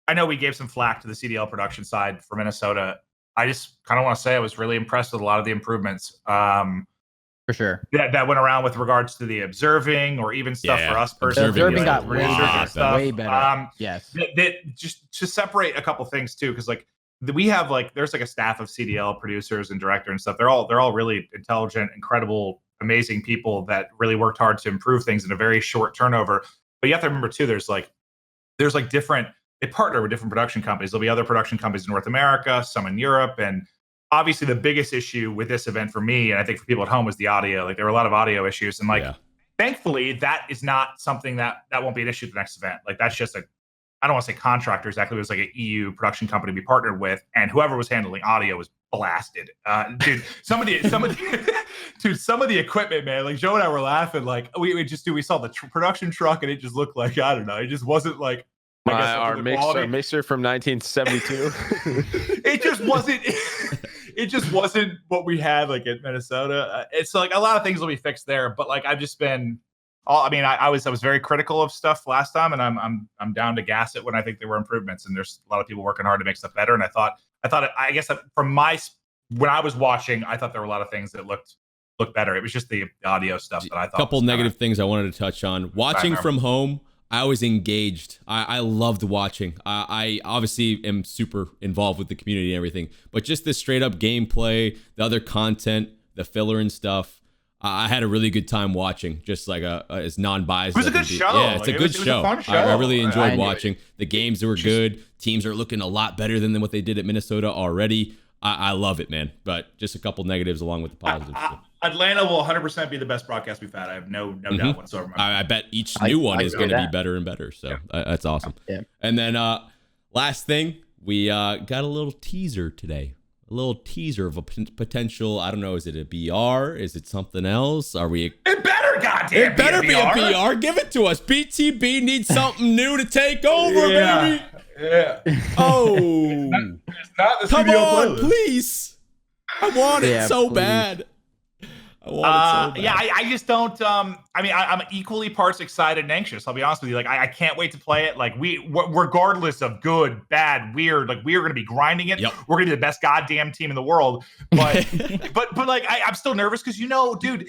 I know we gave some flack to the CDL production side for Minnesota. I just kind of want to say I was really impressed with a lot of the improvements. For sure. That went around with regards to the observing or even stuff for us personally. Observing got way better. Yes. That just to separate a couple things too, because like we have there's like a staff of CDL producers and director and stuff. They're all really intelligent, incredible, amazing people that really worked hard to improve things in a very short turnover. But you have to remember too, there's different. They partner with different production companies. There'll be other production companies in North America, some in Europe. And obviously the biggest issue with this event for me, and I think for people at home, was the audio. Like, there were a lot of audio issues. And thankfully, that is not something that won't be an issue at the next event. Like, that's just I don't want to say contractor exactly. It was like an EU production company we partnered with. And whoever was handling audio was blasted. Dude, some of the equipment, man, like Joe and I were laughing. Like, we saw the production truck and it just looked like, I don't know. It just wasn't like, our mixer from 1972. It just wasn't what we had like at Minnesota. It's like a lot of things will be fixed there, but like I've just been I was very critical of stuff last time, and I'm down to gas it when I think there were improvements, and there's a lot of people working hard to make stuff better. And I guess from when I was watching, I thought there were a lot of things that looked better. It was just the audio stuff that I thought. A couple negative things I wanted to touch on. Watching from home, I was engaged. I loved watching. I obviously am super involved with the community and everything, but just the straight up gameplay, the other content, the filler and stuff, I had a really good time watching. Just like as non-biased. It was a good show. Yeah, it's a good show. It was a fun show. I really enjoyed watching. The games were good. Teams are looking a lot better than what they did at Minnesota already. I love it, man. But just a couple negatives along with the positives. Atlanta will 100% be the best broadcast we've had. I have no doubt whatsoever. I bet each new one is going to be better and better. So that's awesome. Yeah. And then last thing, we got a little teaser today. A little teaser of a potential, I don't know, is it a BR? Is it something else? Are we? It better goddamn It better be a BR. Give it to us. BTB needs something new to take over, baby. Yeah. Oh. It's not the Come studio on, playlist. please. I want it so bad. I want it so bad. I just don't. I'm equally parts excited and anxious. I'll be honest with you. Like, I can't wait to play it. Like, regardless of good, bad, weird, like, we are going to be grinding it. Yep. We're going to be the best goddamn team in the world. But, but like, I'm still nervous because dude.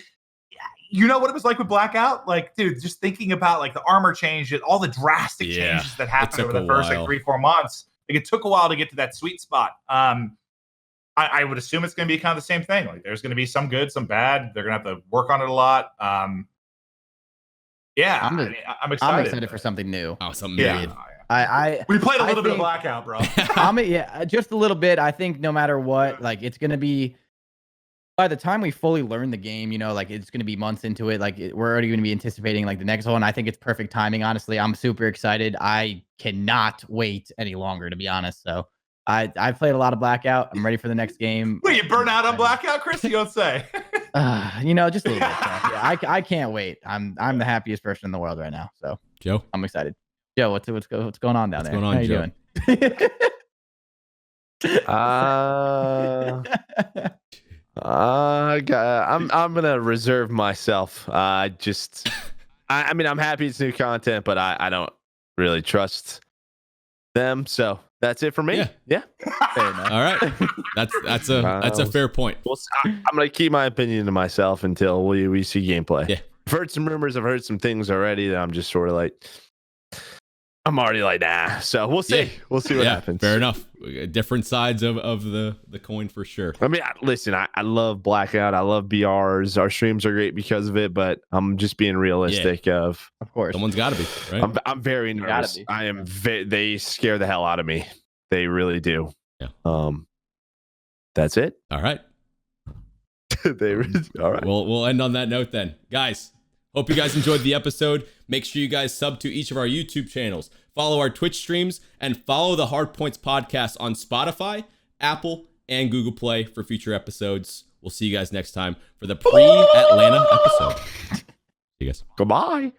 You know what it was like with Blackout? Like, dude, just thinking about like the armor change, all the drastic changes that happened over the first like 3-4 months. Like, it took a while to get to that sweet spot. I would assume it's going to be kind of the same thing. Like, there's going to be some good, some bad. They're going to have to work on it a lot. I'm excited. I'm excited for something new. Oh, something new. We played a little bit of Blackout, bro. Just a little bit. I think no matter what, like, it's going to be, by the time we fully learn the game, like, it's going to be months into it. Like, we're already going to be anticipating like the next one. I think it's perfect timing. Honestly, I'm super excited. I cannot wait any longer, to be honest. So I've played a lot of Blackout. I'm ready for the next game. Wait, you burn out on Blackout, Chris? You don't say. Just a little bit. Yeah, I can't wait. I'm the happiest person in the world right now. So Joe, I'm excited. Joe, what's going on down there? What's going on, How you Joe? doing? I'm gonna reserve myself. I mean, I'm happy it's new content, but I don't really trust them. So that's it for me. Yeah. Fair enough. All right. That's a fair point. I'm gonna keep my opinion to myself until we see gameplay. Yeah. I've heard some rumors. I've heard some things already that I'm just sort of like, I'm already like, nah. So we'll see. Yeah. We'll see what happens. Fair enough. Different sides of the coin for sure. I mean, listen, I love Blackout. I love BRs. Our streams are great because of it, but I'm just being realistic. Of course, someone's got to be. Right? I'm very nervous. I am. They scare the hell out of me. They really do. Yeah. That's it. All right. All right. We'll end on that note then, guys. Hope you guys enjoyed the episode. Make sure you guys sub to each of our YouTube channels, follow our Twitch streams, and follow the Hardpoints podcast on Spotify, Apple, and Google Play for future episodes. We'll see you guys next time for the pre-Atlanta episode. See you guys. Goodbye.